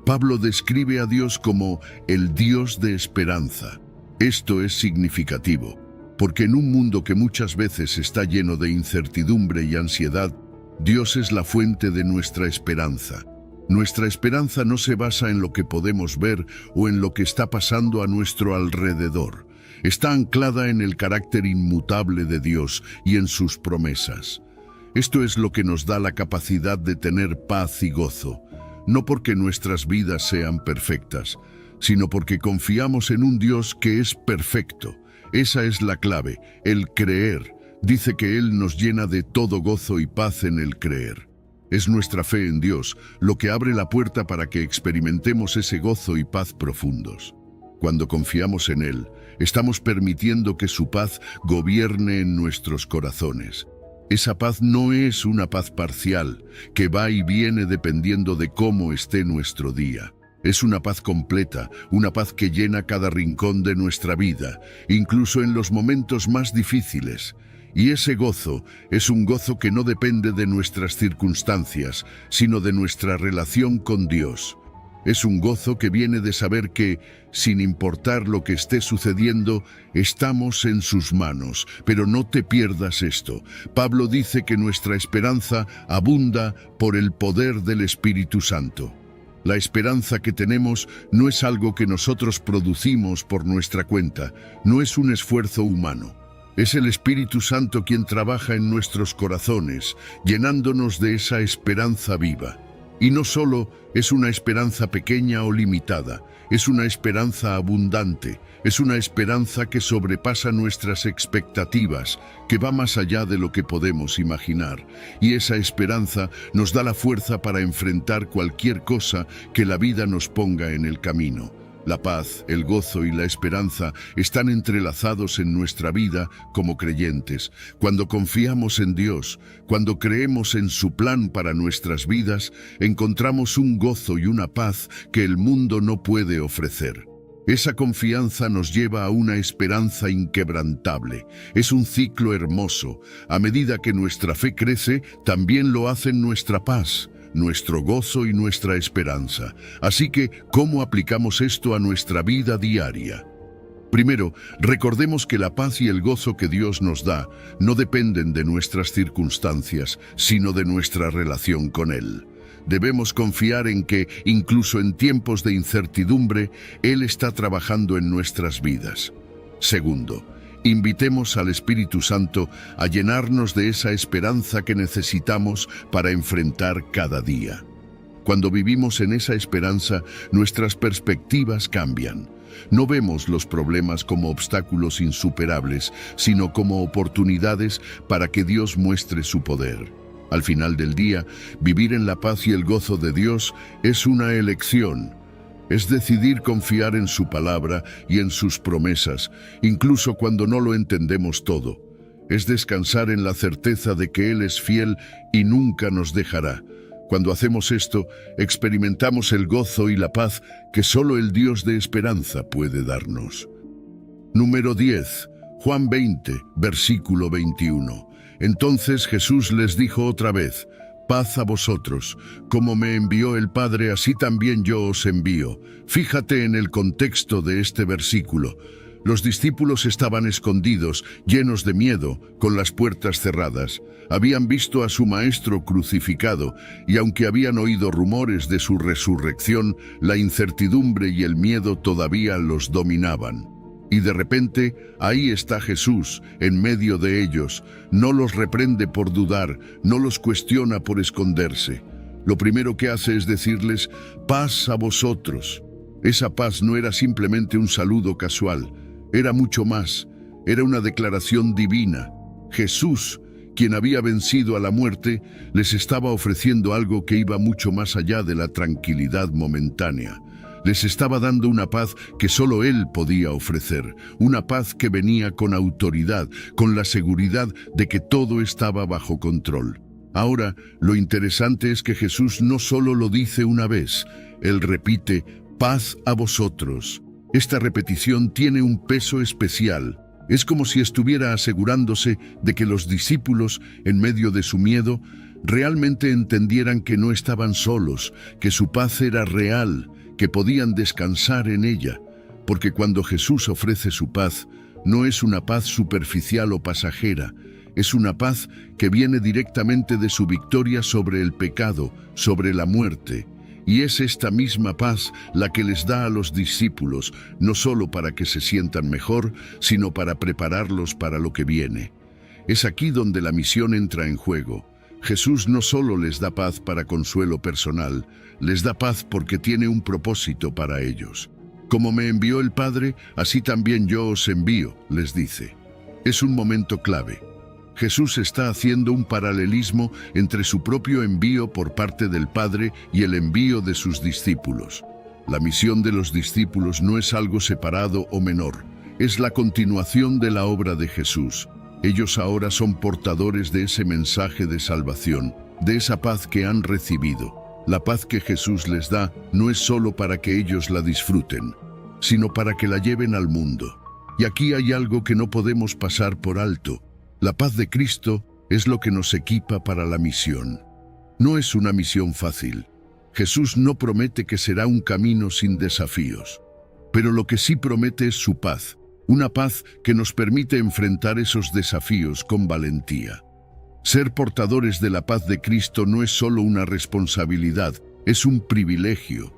Pablo describe a Dios como el Dios de esperanza. Esto es significativo, porque en un mundo que muchas veces está lleno de incertidumbre y ansiedad, Dios es la fuente de nuestra esperanza. Nuestra esperanza no se basa en lo que podemos ver o en lo que está pasando a nuestro alrededor. Está anclada en el carácter inmutable de Dios y en sus promesas. Esto es lo que nos da la capacidad de tener paz y gozo, no porque nuestras vidas sean perfectas, sino porque confiamos en un Dios que es perfecto. Esa es la clave, el creer. Dice que Él nos llena de todo gozo y paz en el creer. Es nuestra fe en Dios lo que abre la puerta para que experimentemos ese gozo y paz profundos. Cuando confiamos en Él, estamos permitiendo que su paz gobierne en nuestros corazones. Esa paz no es una paz parcial, que va y viene dependiendo de cómo esté nuestro día. Es una paz completa, una paz que llena cada rincón de nuestra vida, incluso en los momentos más difíciles. Y ese gozo es un gozo que no depende de nuestras circunstancias, sino de nuestra relación con Dios. Es un gozo que viene de saber que, sin importar lo que esté sucediendo, estamos en sus manos. Pero no te pierdas esto. Pablo dice que nuestra esperanza abunda por el poder del Espíritu Santo. La esperanza que tenemos no es algo que nosotros producimos por nuestra cuenta, no es un esfuerzo humano. Es el Espíritu Santo quien trabaja en nuestros corazones, llenándonos de esa esperanza viva. Y no solo es una esperanza pequeña o limitada, es una esperanza abundante, es una esperanza que sobrepasa nuestras expectativas, que va más allá de lo que podemos imaginar. Y esa esperanza nos da la fuerza para enfrentar cualquier cosa que la vida nos ponga en el camino. La paz, el gozo y la esperanza están entrelazados en nuestra vida como creyentes. Cuando confiamos en Dios, cuando creemos en su plan para nuestras vidas, encontramos un gozo y una paz que el mundo no puede ofrecer. Esa confianza nos lleva a una esperanza inquebrantable. Es un ciclo hermoso. A medida que nuestra fe crece, también lo hace nuestra paz, nuestro gozo y nuestra esperanza. Así que, ¿cómo aplicamos esto a nuestra vida diaria? Primero, recordemos que la paz y el gozo que Dios nos da no dependen de nuestras circunstancias, sino de nuestra relación con Él. Debemos confiar en que, incluso en tiempos de incertidumbre, Él está trabajando en nuestras vidas. Segundo, invitemos al Espíritu Santo a llenarnos de esa esperanza que necesitamos para enfrentar cada día. Cuando vivimos en esa esperanza, nuestras perspectivas cambian. No vemos los problemas como obstáculos insuperables, sino como oportunidades para que Dios muestre su poder. Al final del día, vivir en la paz y el gozo de Dios es una elección. Es decidir confiar en su palabra y en sus promesas, incluso cuando no lo entendemos todo. Es descansar en la certeza de que Él es fiel y nunca nos dejará. Cuando hacemos esto, experimentamos el gozo y la paz que solo el Dios de esperanza puede darnos. Número 10. Juan 20, versículo 21. Entonces Jesús les dijo otra vez: paz a vosotros, como me envió el Padre, así también yo os envío. Fíjate en el contexto de este versículo. Los discípulos estaban escondidos, llenos de miedo, con las puertas cerradas. Habían visto a su maestro crucificado, y aunque habían oído rumores de su resurrección, la incertidumbre y el miedo todavía los dominaban. Y de repente, ahí está Jesús, en medio de ellos. No los reprende por dudar, no los cuestiona por esconderse. Lo primero que hace es decirles: paz a vosotros. Esa paz no era simplemente un saludo casual, era mucho más. Era una declaración divina. Jesús, quien había vencido a la muerte, les estaba ofreciendo algo que iba mucho más allá de la tranquilidad momentánea. Les estaba dando una paz que solo Él podía ofrecer, una paz que venía con autoridad, con la seguridad de que todo estaba bajo control. Ahora, lo interesante es que Jesús no solo lo dice una vez, Él repite: paz a vosotros. Esta repetición tiene un peso especial. Es como si estuviera asegurándose de que los discípulos, en medio de su miedo, realmente entendieran que no estaban solos, que su paz era real, que podían descansar en ella, porque cuando Jesús ofrece su paz, no es una paz superficial o pasajera, es una paz que viene directamente de su victoria sobre el pecado, sobre la muerte. Y es esta misma paz la que les da a los discípulos, no solo para que se sientan mejor, sino para prepararlos para lo que viene. Es aquí donde la misión entra en juego. Jesús no solo les da paz para consuelo personal, les da paz porque tiene un propósito para ellos. Como me envió el Padre, así también yo os envío, les dice. Es un momento clave. Jesús está haciendo un paralelismo entre su propio envío por parte del Padre y el envío de sus discípulos. La misión de los discípulos no es algo separado o menor, es la continuación de la obra de Jesús. Ellos ahora son portadores de ese mensaje de salvación, de esa paz que han recibido. La paz que Jesús les da no es solo para que ellos la disfruten, sino para que la lleven al mundo. Y aquí hay algo que no podemos pasar por alto. La paz de Cristo es lo que nos equipa para la misión. No es una misión fácil. Jesús no promete que será un camino sin desafíos, pero lo que sí promete es su paz. Una paz que nos permite enfrentar esos desafíos con valentía. Ser portadores de la paz de Cristo no es solo una responsabilidad, es un privilegio.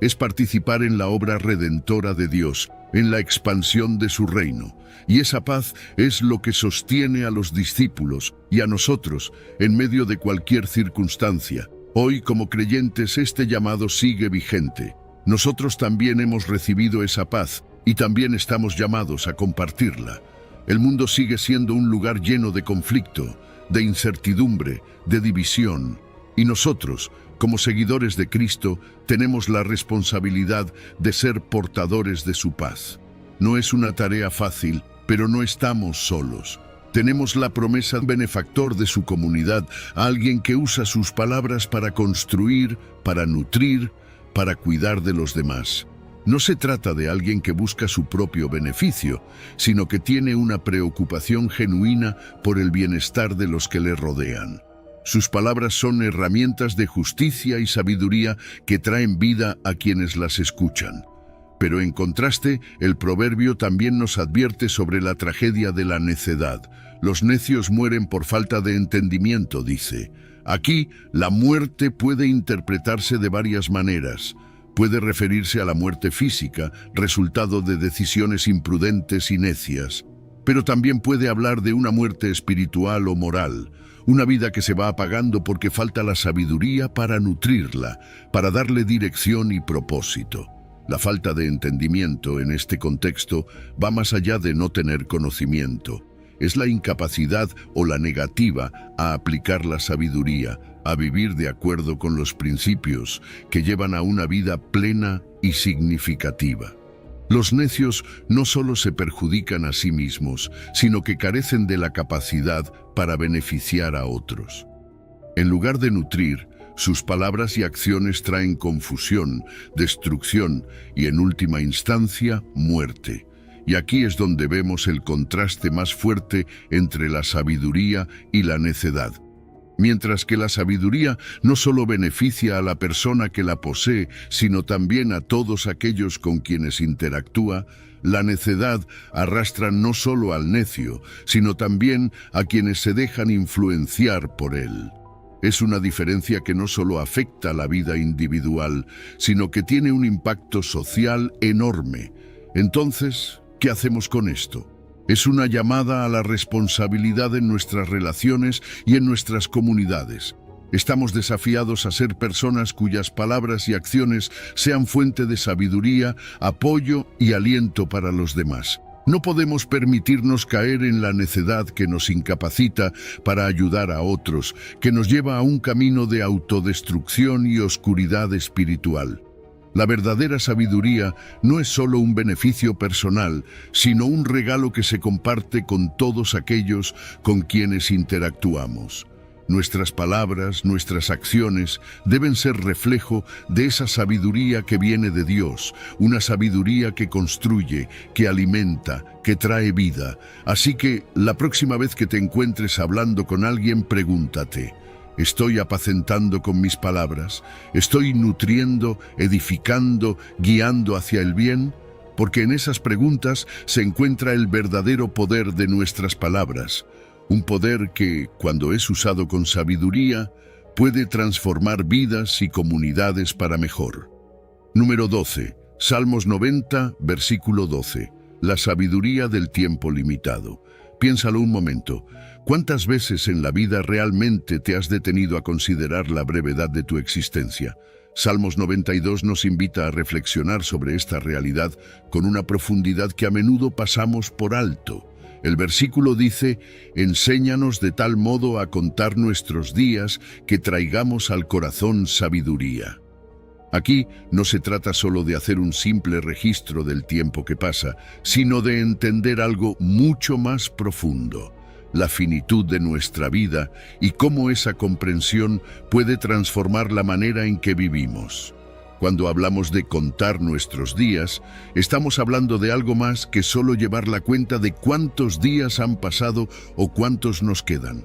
Es participar en la obra redentora de Dios, en la expansión de su reino. Y esa paz es lo que sostiene a los discípulos y a nosotros en medio de cualquier circunstancia. Hoy, como creyentes, este llamado sigue vigente. Nosotros también hemos recibido esa paz y también estamos llamados a compartirla. El mundo sigue siendo un lugar lleno de conflicto, de incertidumbre, de división. Y nosotros, como seguidores de Cristo, tenemos la responsabilidad de ser portadores de su paz. No es una tarea fácil, pero no estamos solos. Tenemos la promesa de un benefactor de su comunidad, a alguien que usa sus palabras para construir, para nutrir, para cuidar de los demás. No se trata de alguien que busca su propio beneficio, sino que tiene una preocupación genuina por el bienestar de los que le rodean. Sus palabras son herramientas de justicia y sabiduría que traen vida a quienes las escuchan. Pero en contraste, el proverbio también nos advierte sobre la tragedia de la necedad. Los necios mueren por falta de entendimiento, dice. Aquí, la muerte puede interpretarse de varias maneras. Puede referirse a la muerte física, resultado de decisiones imprudentes y necias. Pero también puede hablar de una muerte espiritual o moral, una vida que se va apagando porque falta la sabiduría para nutrirla, para darle dirección y propósito. La falta de entendimiento en este contexto va más allá de no tener conocimiento. Es la incapacidad o la negativa a aplicar la sabiduría, a vivir de acuerdo con los principios que llevan a una vida plena y significativa. Los necios no solo se perjudican a sí mismos, sino que carecen de la capacidad para beneficiar a otros. En lugar de nutrir, sus palabras y acciones traen confusión, destrucción y, en última instancia, muerte. Y aquí es donde vemos el contraste más fuerte entre la sabiduría y la necedad. Mientras que la sabiduría no solo beneficia a la persona que la posee, sino también a todos aquellos con quienes interactúa, la necedad arrastra no solo al necio, sino también a quienes se dejan influenciar por él. Es una diferencia que no solo afecta a la vida individual, sino que tiene un impacto social enorme. Entonces, ¿qué hacemos con esto? Es una llamada a la responsabilidad en nuestras relaciones y en nuestras comunidades. Estamos desafiados a ser personas cuyas palabras y acciones sean fuente de sabiduría, apoyo y aliento para los demás. No podemos permitirnos caer en la necedad que nos incapacita para ayudar a otros, que nos lleva a un camino de autodestrucción y oscuridad espiritual. La verdadera sabiduría no es solo un beneficio personal, sino un regalo que se comparte con todos aquellos con quienes interactuamos. Nuestras palabras, nuestras acciones deben ser reflejo de esa sabiduría que viene de Dios, una sabiduría que construye, que alimenta, que trae vida. Así que la próxima vez que te encuentres hablando con alguien, pregúntate: ¿estoy apacentando con mis palabras? ¿Estoy nutriendo, edificando, guiando hacia el bien? Porque en esas preguntas se encuentra el verdadero poder de nuestras palabras. Un poder que, cuando es usado con sabiduría, puede transformar vidas y comunidades para mejor. Número 12. Salmos 90, versículo 12. La sabiduría del tiempo limitado. Piénsalo un momento. ¿Cuántas veces en la vida realmente te has detenido a considerar la brevedad de tu existencia? Salmos 92 nos invita a reflexionar sobre esta realidad con una profundidad que a menudo pasamos por alto. El versículo dice: enséñanos de tal modo a contar nuestros días que traigamos al corazón sabiduría. Aquí no se trata solo de hacer un simple registro del tiempo que pasa, sino de entender algo mucho más profundo: la finitud de nuestra vida y cómo esa comprensión puede transformar la manera en que vivimos. Cuando hablamos de contar nuestros días, estamos hablando de algo más que solo llevar la cuenta de cuántos días han pasado o cuántos nos quedan.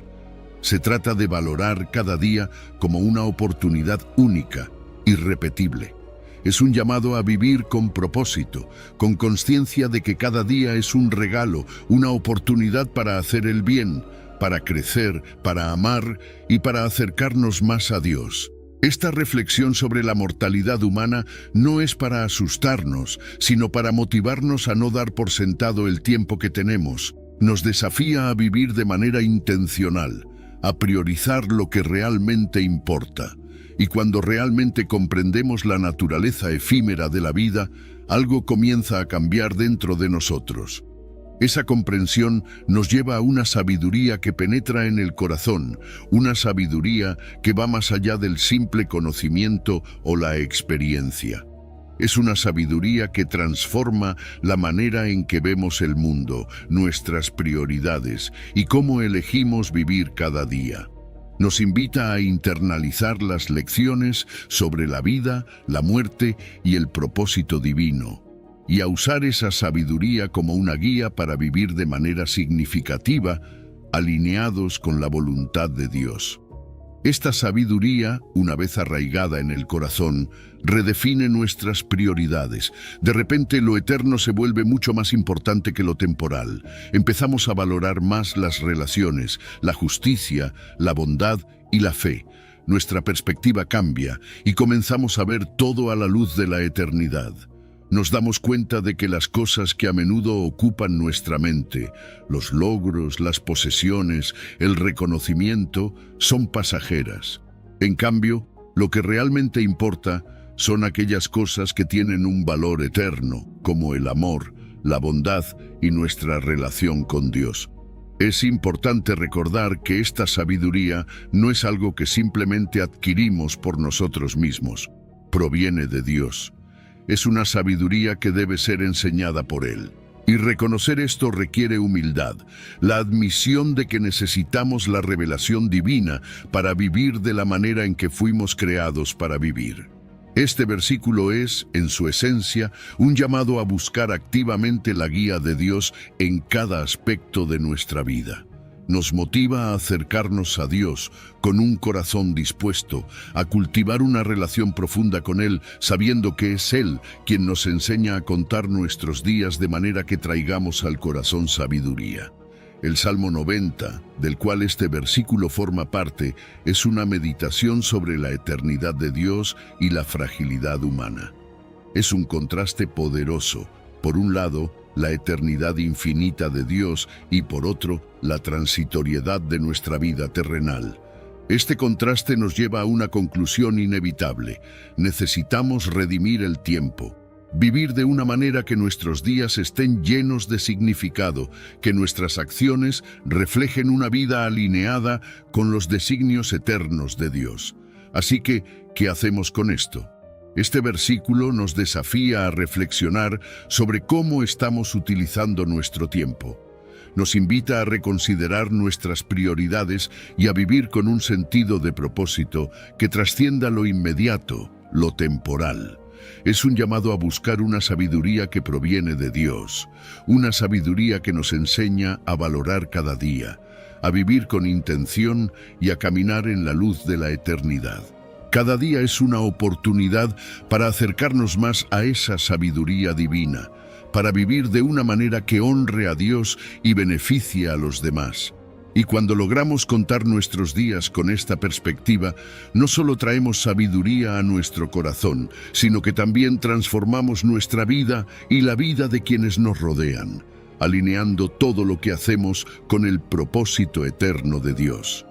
Se trata de valorar cada día como una oportunidad única, irrepetible. Es un llamado a vivir con propósito, con conciencia de que cada día es un regalo, una oportunidad para hacer el bien, para crecer, para amar y para acercarnos más a Dios. Esta reflexión sobre la mortalidad humana no es para asustarnos, sino para motivarnos a no dar por sentado el tiempo que tenemos. Nos desafía a vivir de manera intencional, a priorizar lo que realmente importa. Y cuando realmente comprendemos la naturaleza efímera de la vida, algo comienza a cambiar dentro de nosotros. Esa comprensión nos lleva a una sabiduría que penetra en el corazón, una sabiduría que va más allá del simple conocimiento o la experiencia. Es una sabiduría que transforma la manera en que vemos el mundo, nuestras prioridades y cómo elegimos vivir cada día. Nos invita a internalizar las lecciones sobre la vida, la muerte y el propósito divino, y a usar esa sabiduría como una guía para vivir de manera significativa, alineados con la voluntad de Dios. Esta sabiduría, una vez arraigada en el corazón, redefine nuestras prioridades. De repente lo eterno se vuelve mucho más importante que lo temporal. Empezamos a valorar más las relaciones, la justicia, la bondad y la fe. Nuestra perspectiva cambia y comenzamos a ver todo a la luz de la eternidad. Nos damos cuenta de que las cosas que a menudo ocupan nuestra mente, los logros, las posesiones, el reconocimiento, son pasajeras. En cambio, lo que realmente importa son aquellas cosas que tienen un valor eterno, como el amor, la bondad y nuestra relación con Dios. Es importante recordar que esta sabiduría no es algo que simplemente adquirimos por nosotros mismos. Proviene de Dios. Es una sabiduría que debe ser enseñada por Él. Y reconocer esto requiere humildad, la admisión de que necesitamos la revelación divina para vivir de la manera en que fuimos creados para vivir. Este versículo es, en su esencia, un llamado a buscar activamente la guía de Dios en cada aspecto de nuestra vida. Nos motiva a acercarnos a Dios con un corazón dispuesto a cultivar una relación profunda con Él, sabiendo que es Él quien nos enseña a contar nuestros días de manera que traigamos al corazón sabiduría. El Salmo 90, del cual este versículo forma parte, es una meditación sobre la eternidad de Dios y la fragilidad humana. Es un contraste poderoso. Por un lado, la eternidad infinita de Dios y por otro, la transitoriedad de nuestra vida terrenal. Este contraste nos lleva a una conclusión inevitable. Necesitamos redimir el tiempo. Vivir de una manera que nuestros días estén llenos de significado, que nuestras acciones reflejen una vida alineada con los designios eternos de Dios. Así que, ¿qué hacemos con esto? Este versículo nos desafía a reflexionar sobre cómo estamos utilizando nuestro tiempo. Nos invita a reconsiderar nuestras prioridades y a vivir con un sentido de propósito que trascienda lo inmediato, lo temporal. Es un llamado a buscar una sabiduría que proviene de Dios, una sabiduría que nos enseña a valorar cada día, a vivir con intención y a caminar en la luz de la eternidad. Cada día es una oportunidad para acercarnos más a esa sabiduría divina, para vivir de una manera que honre a Dios y beneficie a los demás. Y cuando logramos contar nuestros días con esta perspectiva, no solo traemos sabiduría a nuestro corazón, sino que también transformamos nuestra vida y la vida de quienes nos rodean, alineando todo lo que hacemos con el propósito eterno de Dios.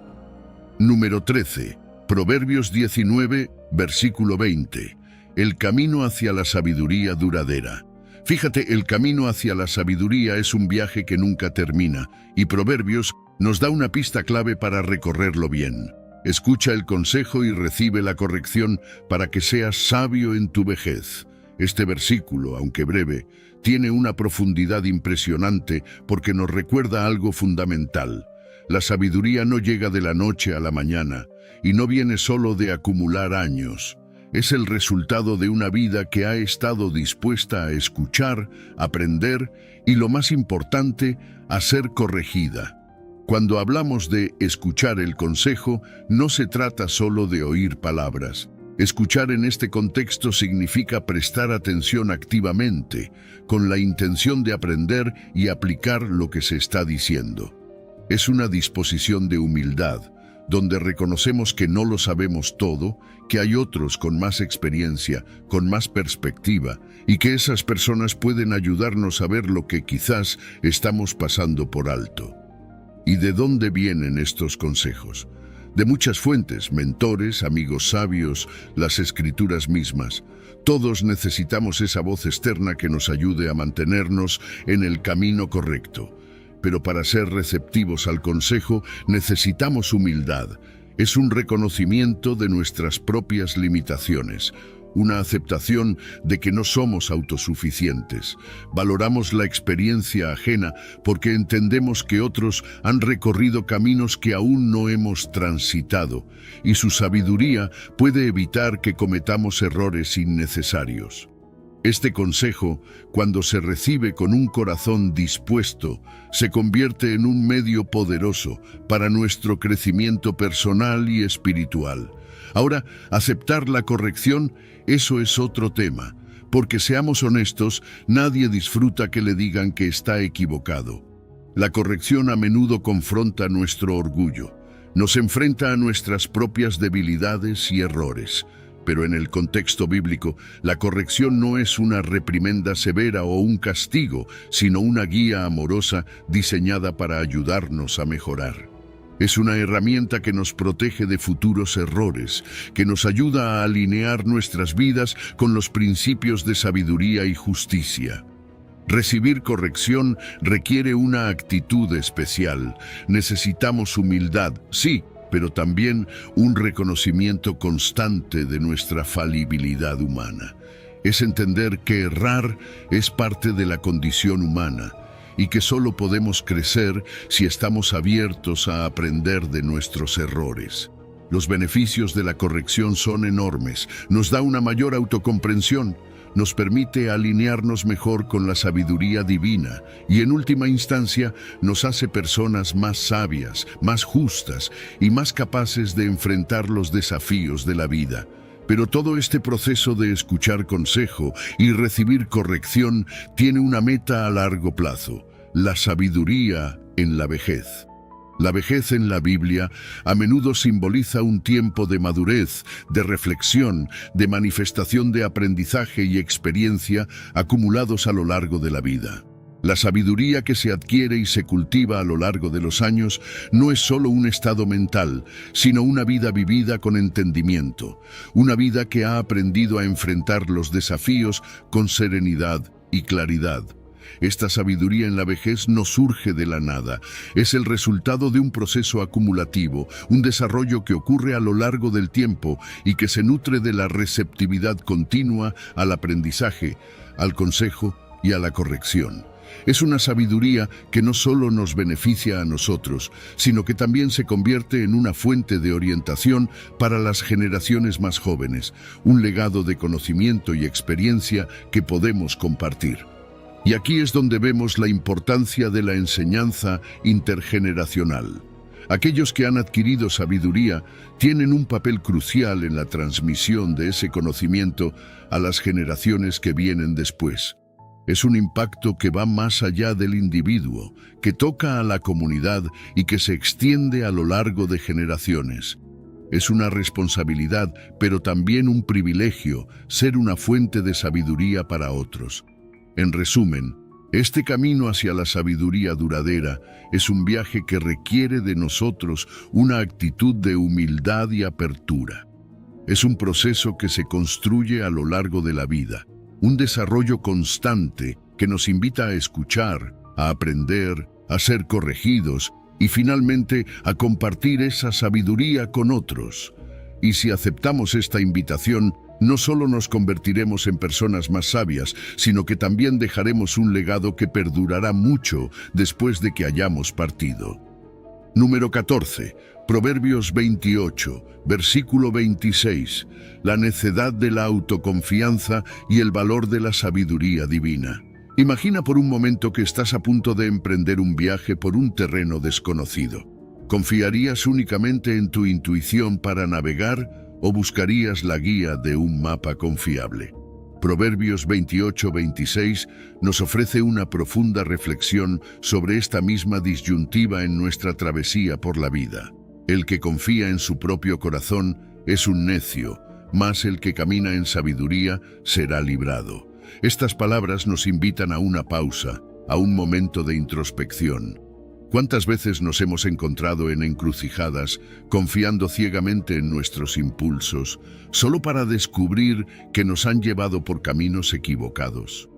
Número 13. Proverbios 19, versículo 20. El camino hacia la sabiduría duradera. Fíjate, el camino hacia la sabiduría es un viaje que nunca termina, y Proverbios nos da una pista clave para recorrerlo bien. Escucha el consejo y recibe la corrección para que seas sabio en tu vejez. Este versículo, aunque breve, tiene una profundidad impresionante porque nos recuerda algo fundamental. La sabiduría no llega de la noche a la mañana y no viene solo de acumular años. Es el resultado de una vida que ha estado dispuesta a escuchar, aprender y, lo más importante, a ser corregida. Cuando hablamos de escuchar el consejo, no se trata solo de oír palabras. Escuchar en este contexto significa prestar atención activamente, con la intención de aprender y aplicar lo que se está diciendo. Es una disposición de humildad, donde reconocemos que no lo sabemos todo, que hay otros con más experiencia, con más perspectiva, y que esas personas pueden ayudarnos a ver lo que quizás estamos pasando por alto. ¿Y de dónde vienen estos consejos? de muchas fuentes, mentores, amigos sabios, las escrituras mismas. Todos necesitamos esa voz externa que nos ayude a mantenernos en el camino correcto. Pero para ser receptivos al consejo necesitamos humildad. Es un reconocimiento de nuestras propias limitaciones, una aceptación de que no somos autosuficientes. Valoramos la experiencia ajena porque entendemos que otros han recorrido caminos que aún no hemos transitado, y su sabiduría puede evitar que cometamos errores innecesarios. Este consejo, cuando se recibe con un corazón dispuesto, se convierte en un medio poderoso para nuestro crecimiento personal y espiritual. Ahora, aceptar la corrección, eso es otro tema, porque seamos honestos, nadie disfruta que le digan que está equivocado. La corrección a menudo confronta nuestro orgullo, nos enfrenta a nuestras propias debilidades y errores. Pero en el contexto bíblico, la corrección no es una reprimenda severa o un castigo, sino una guía amorosa diseñada para ayudarnos a mejorar. Es una herramienta que nos protege de futuros errores, que nos ayuda a alinear nuestras vidas con los principios de sabiduría y justicia. Recibir corrección requiere una actitud especial. Necesitamos humildad, sí, pero también un reconocimiento constante de nuestra falibilidad humana. Es entender que errar es parte de la condición humana y que solo podemos crecer si estamos abiertos a aprender de nuestros errores. Los beneficios de la corrección son enormes. Nos da una mayor autocomprensión, nos permite alinearnos mejor con la sabiduría divina y en última instancia nos hace personas más sabias, más justas y más capaces de enfrentar los desafíos de la vida. Pero todo este proceso de escuchar consejo y recibir corrección tiene una meta a largo plazo: la sabiduría en la vejez. La vejez en la Biblia a menudo simboliza un tiempo de madurez, de reflexión, de manifestación de aprendizaje y experiencia acumulados a lo largo de la vida. La sabiduría que se adquiere y se cultiva a lo largo de los años no es solo un estado mental, sino una vida vivida con entendimiento, una vida que ha aprendido a enfrentar los desafíos con serenidad y claridad. Esta sabiduría en la vejez no surge de la nada, es el resultado de un proceso acumulativo, un desarrollo que ocurre a lo largo del tiempo y que se nutre de la receptividad continua al aprendizaje, al consejo y a la corrección. Es una sabiduría que no solo nos beneficia a nosotros, sino que también se convierte en una fuente de orientación para las generaciones más jóvenes, un legado de conocimiento y experiencia que podemos compartir. Y aquí es donde vemos la importancia de la enseñanza intergeneracional. Aquellos que han adquirido sabiduría tienen un papel crucial en la transmisión de ese conocimiento a las generaciones que vienen después. Es un impacto que va más allá del individuo, que toca a la comunidad y que se extiende a lo largo de generaciones. Es una responsabilidad, pero también un privilegio, ser una fuente de sabiduría para otros. En resumen, este camino hacia la sabiduría duradera es un viaje que requiere de nosotros una actitud de humildad y apertura. Es un proceso que se construye a lo largo de la vida, un desarrollo constante que nos invita a escuchar, a aprender, a ser corregidos y finalmente a compartir esa sabiduría con otros. Y si aceptamos esta invitación, no solo nos convertiremos en personas más sabias, sino que también dejaremos un legado que perdurará mucho después de que hayamos partido. Número 14. Proverbios 28, versículo 26. La necedad de la autoconfianza y el valor de la sabiduría divina. Imagina por un momento que estás a punto de emprender un viaje por un terreno desconocido. ¿Confiarías únicamente en tu intuición para navegar o buscarías la guía de un mapa confiable? Proverbios 28-26 nos ofrece una profunda reflexión sobre esta misma disyuntiva en nuestra travesía por la vida. El que confía en su propio corazón es un necio, mas el que camina en sabiduría será librado. Estas palabras nos invitan a una pausa, a un momento de introspección. ¿Cuántas veces nos hemos encontrado en encrucijadas, confiando ciegamente en nuestros impulsos, solo para descubrir que nos han llevado por caminos equivocados?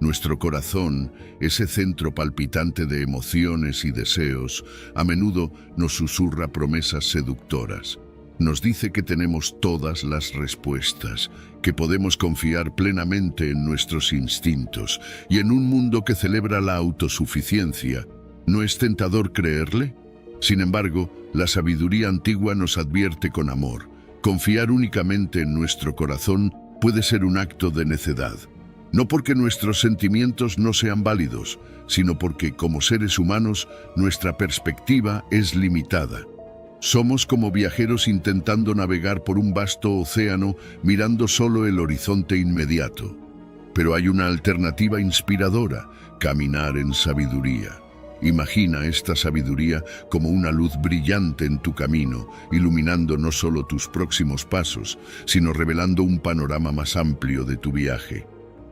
Nuestro corazón, ese centro palpitante de emociones y deseos, a menudo nos susurra promesas seductoras. Nos dice que tenemos todas las respuestas, que podemos confiar plenamente en nuestros instintos, y en un mundo que celebra la autosuficiencia, ¿no es tentador creerle? Sin embargo, la sabiduría antigua nos advierte con amor. Confiar únicamente en nuestro corazón puede ser un acto de necedad. No porque nuestros sentimientos no sean válidos, sino porque, como seres humanos, nuestra perspectiva es limitada. Somos como viajeros intentando navegar por un vasto océano, mirando solo el horizonte inmediato. Pero hay una alternativa inspiradora: caminar en sabiduría. Imagina esta sabiduría como una luz brillante en tu camino, iluminando no solo tus próximos pasos, sino revelando un panorama más amplio de tu viaje.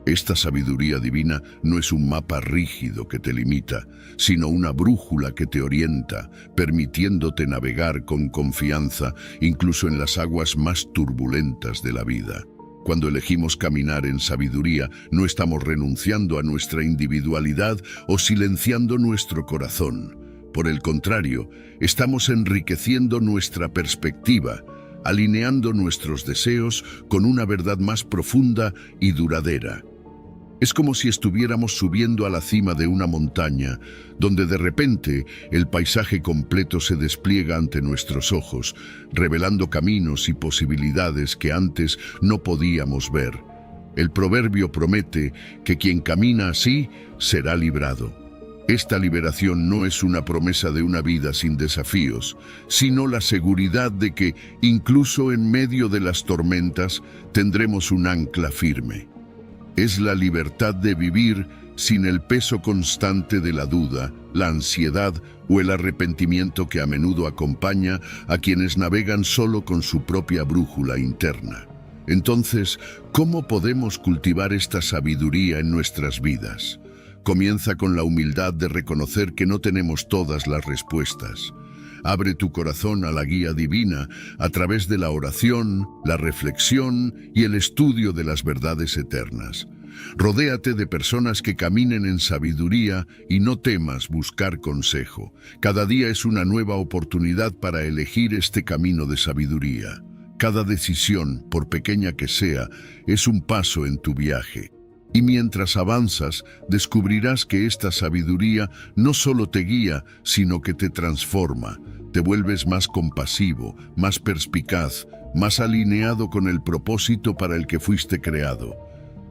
Esta sabiduría divina no es un mapa rígido que te limita, sino una brújula que te orienta, permitiéndote navegar con confianza, incluso en las aguas más turbulentas de la vida. Cuando elegimos caminar en sabiduría, no estamos renunciando a nuestra individualidad o silenciando nuestro corazón. Por el contrario, estamos enriqueciendo nuestra perspectiva, alineando nuestros deseos con una verdad más profunda y duradera. Es como si estuviéramos subiendo a la cima de una montaña, donde de repente el paisaje completo se despliega ante nuestros ojos, revelando caminos y posibilidades que antes no podíamos ver. El proverbio promete que quien camina así será librado. Esta liberación no es una promesa de una vida sin desafíos, sino la seguridad de que, incluso en medio de las tormentas, tendremos un ancla firme. Es la libertad de vivir sin el peso constante de la duda, la ansiedad o el arrepentimiento que a menudo acompaña a quienes navegan solo con su propia brújula interna. Entonces, ¿cómo podemos cultivar esta sabiduría en nuestras vidas? Comienza con la humildad de reconocer que no tenemos todas las respuestas. Abre tu corazón a la guía divina a través de la oración, la reflexión y el estudio de las verdades eternas. Rodéate de personas que caminen en sabiduría y no temas buscar consejo. Cada día es una nueva oportunidad para elegir este camino de sabiduría. Cada decisión, por pequeña que sea, es un paso en tu viaje. Y mientras avanzas, descubrirás que esta sabiduría no solo te guía, sino que te transforma. Te vuelves más compasivo, más perspicaz, más alineado con el propósito para el que fuiste creado.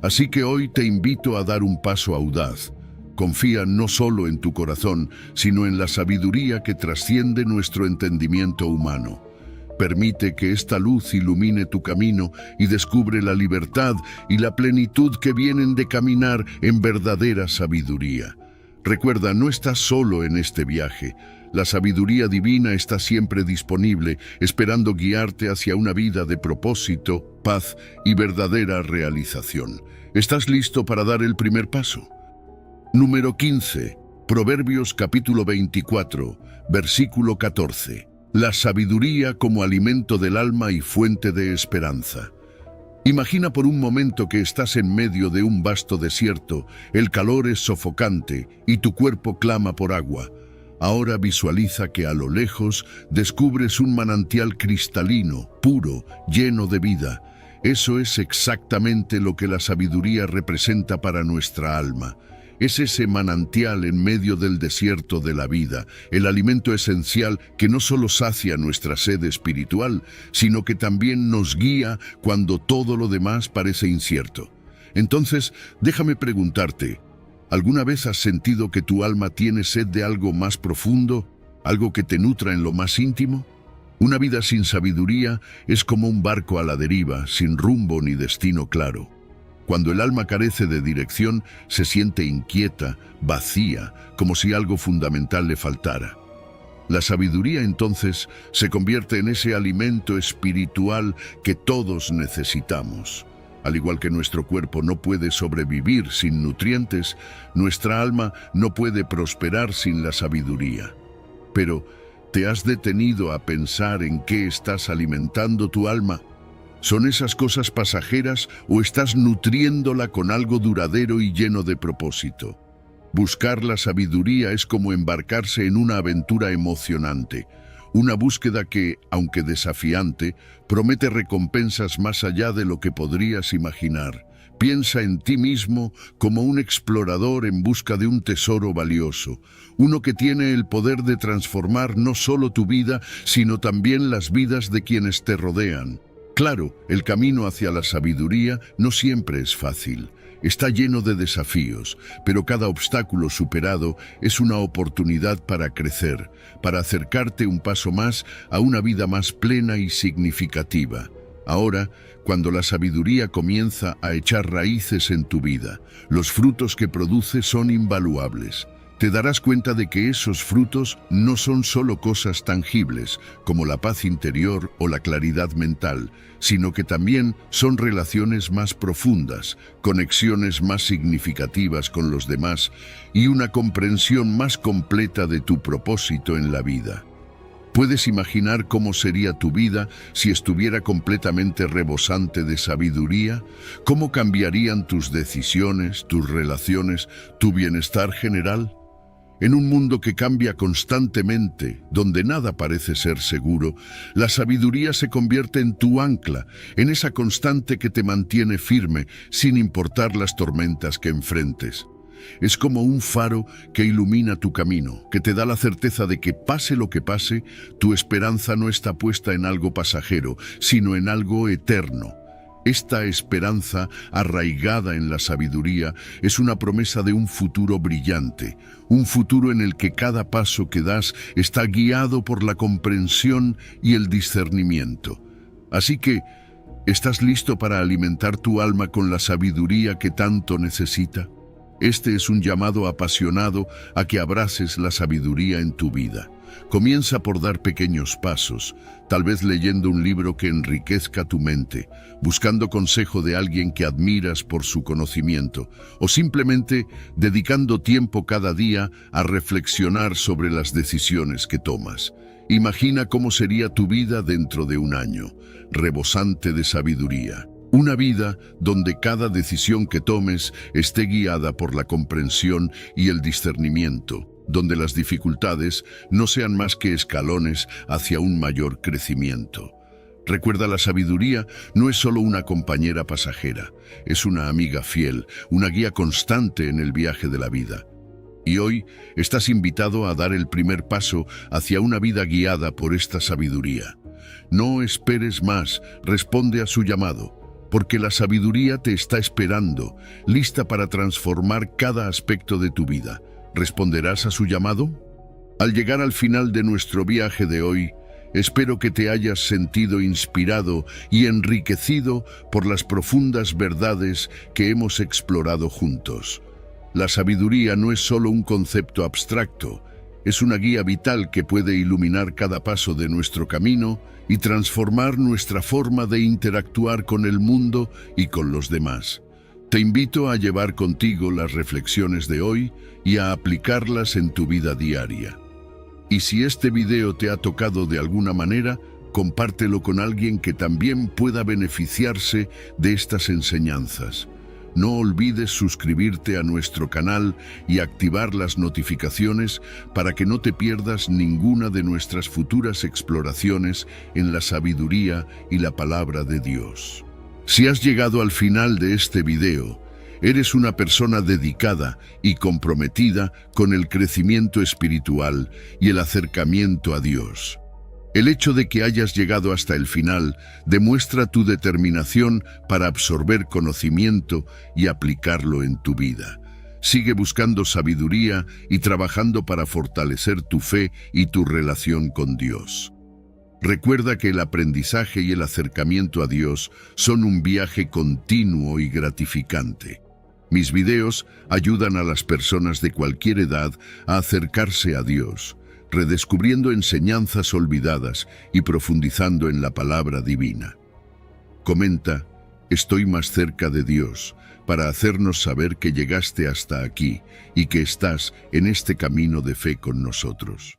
Así que hoy te invito a dar un paso audaz. Confía no solo en tu corazón, sino en la sabiduría que trasciende nuestro entendimiento humano. Permite que esta luz ilumine tu camino y descubre la libertad y la plenitud que vienen de caminar en verdadera sabiduría. Recuerda, no estás solo en este viaje. La sabiduría divina está siempre disponible, esperando guiarte hacia una vida de propósito, paz y verdadera realización. ¿Estás listo para dar el primer paso? Número 15. Proverbios capítulo 24, versículo 14. La sabiduría como alimento del alma y fuente de esperanza. Imagina por un momento que estás en medio de un vasto desierto, el calor es sofocante y tu cuerpo clama por agua. Ahora visualiza que a lo lejos descubres un manantial cristalino, puro, lleno de vida. Eso es exactamente lo que la sabiduría representa para nuestra alma. Es ese manantial en medio del desierto de la vida, el alimento esencial que no solo sacia nuestra sed espiritual, sino que también nos guía cuando todo lo demás parece incierto. Entonces, déjame preguntarte, ¿alguna vez has sentido que tu alma tiene sed de algo más profundo, algo que te nutra en lo más íntimo? Una vida sin sabiduría es como un barco a la deriva, sin rumbo ni destino claro. Cuando el alma carece de dirección, se siente inquieta, vacía, como si algo fundamental le faltara. La sabiduría entonces se convierte en ese alimento espiritual que todos necesitamos. Al igual que nuestro cuerpo no puede sobrevivir sin nutrientes, nuestra alma no puede prosperar sin la sabiduría. Pero, ¿te has detenido a pensar en qué estás alimentando tu alma? ¿Son esas cosas pasajeras o estás nutriéndola con algo duradero y lleno de propósito? Buscar la sabiduría es como embarcarse en una aventura emocionante, una búsqueda que, aunque desafiante, promete recompensas más allá de lo que podrías imaginar. Piensa en ti mismo como un explorador en busca de un tesoro valioso, uno que tiene el poder de transformar no solo tu vida, sino también las vidas de quienes te rodean. Claro, el camino hacia la sabiduría no siempre es fácil. Está lleno de desafíos, pero cada obstáculo superado es una oportunidad para crecer, para acercarte un paso más a una vida más plena y significativa. Ahora, cuando la sabiduría comienza a echar raíces en tu vida, los frutos que produce son invaluables. Te darás cuenta de que esos frutos no son solo cosas tangibles, como la paz interior o la claridad mental, sino que también son relaciones más profundas, conexiones más significativas con los demás y una comprensión más completa de tu propósito en la vida. ¿Puedes imaginar cómo sería tu vida si estuviera completamente rebosante de sabiduría? ¿Cómo cambiarían tus decisiones, tus relaciones, tu bienestar general? En un mundo que cambia constantemente, donde nada parece ser seguro, la sabiduría se convierte en tu ancla, en esa constante que te mantiene firme, sin importar las tormentas que enfrentes. Es como un faro que ilumina tu camino, que te da la certeza de que pase lo que pase, tu esperanza no está puesta en algo pasajero, sino en algo eterno. Esta esperanza, arraigada en la sabiduría, es una promesa de un futuro brillante, un futuro en el que cada paso que das está guiado por la comprensión y el discernimiento. Así que, ¿estás listo para alimentar tu alma con la sabiduría que tanto necesita? Este es un llamado apasionado a que abraces la sabiduría en tu vida. Comienza por dar pequeños pasos, tal vez leyendo un libro que enriquezca tu mente, buscando consejo de alguien que admiras por su conocimiento, o simplemente dedicando tiempo cada día a reflexionar sobre las decisiones que tomas. Imagina cómo sería tu vida dentro de un año, rebosante de sabiduría. Una vida donde cada decisión que tomes esté guiada por la comprensión y el discernimiento, donde las dificultades no sean más que escalones hacia un mayor crecimiento. Recuerda, la sabiduría no es solo una compañera pasajera, es una amiga fiel, una guía constante en el viaje de la vida. Y hoy estás invitado a dar el primer paso hacia una vida guiada por esta sabiduría. No esperes más, responde a su llamado, porque la sabiduría te está esperando, lista para transformar cada aspecto de tu vida. ¿Responderás a su llamado? Al llegar al final de nuestro viaje de hoy, espero que te hayas sentido inspirado y enriquecido por las profundas verdades que hemos explorado juntos. La sabiduría no es solo un concepto abstracto, es una guía vital que puede iluminar cada paso de nuestro camino y transformar nuestra forma de interactuar con el mundo y con los demás. Te invito a llevar contigo las reflexiones de hoy y a aplicarlas en tu vida diaria. Y si este video te ha tocado de alguna manera, compártelo con alguien que también pueda beneficiarse de estas enseñanzas. No olvides suscribirte a nuestro canal y activar las notificaciones para que no te pierdas ninguna de nuestras futuras exploraciones en la sabiduría y la palabra de Dios. Si has llegado al final de este video, eres una persona dedicada y comprometida con el crecimiento espiritual y el acercamiento a Dios. El hecho de que hayas llegado hasta el final demuestra tu determinación para absorber conocimiento y aplicarlo en tu vida. Sigue buscando sabiduría y trabajando para fortalecer tu fe y tu relación con Dios. Recuerda que el aprendizaje y el acercamiento a Dios son un viaje continuo y gratificante. Mis videos ayudan a las personas de cualquier edad a acercarse a Dios, redescubriendo enseñanzas olvidadas y profundizando en la palabra divina. Comenta, estoy más cerca de Dios, para hacernos saber que llegaste hasta aquí y que estás en este camino de fe con nosotros.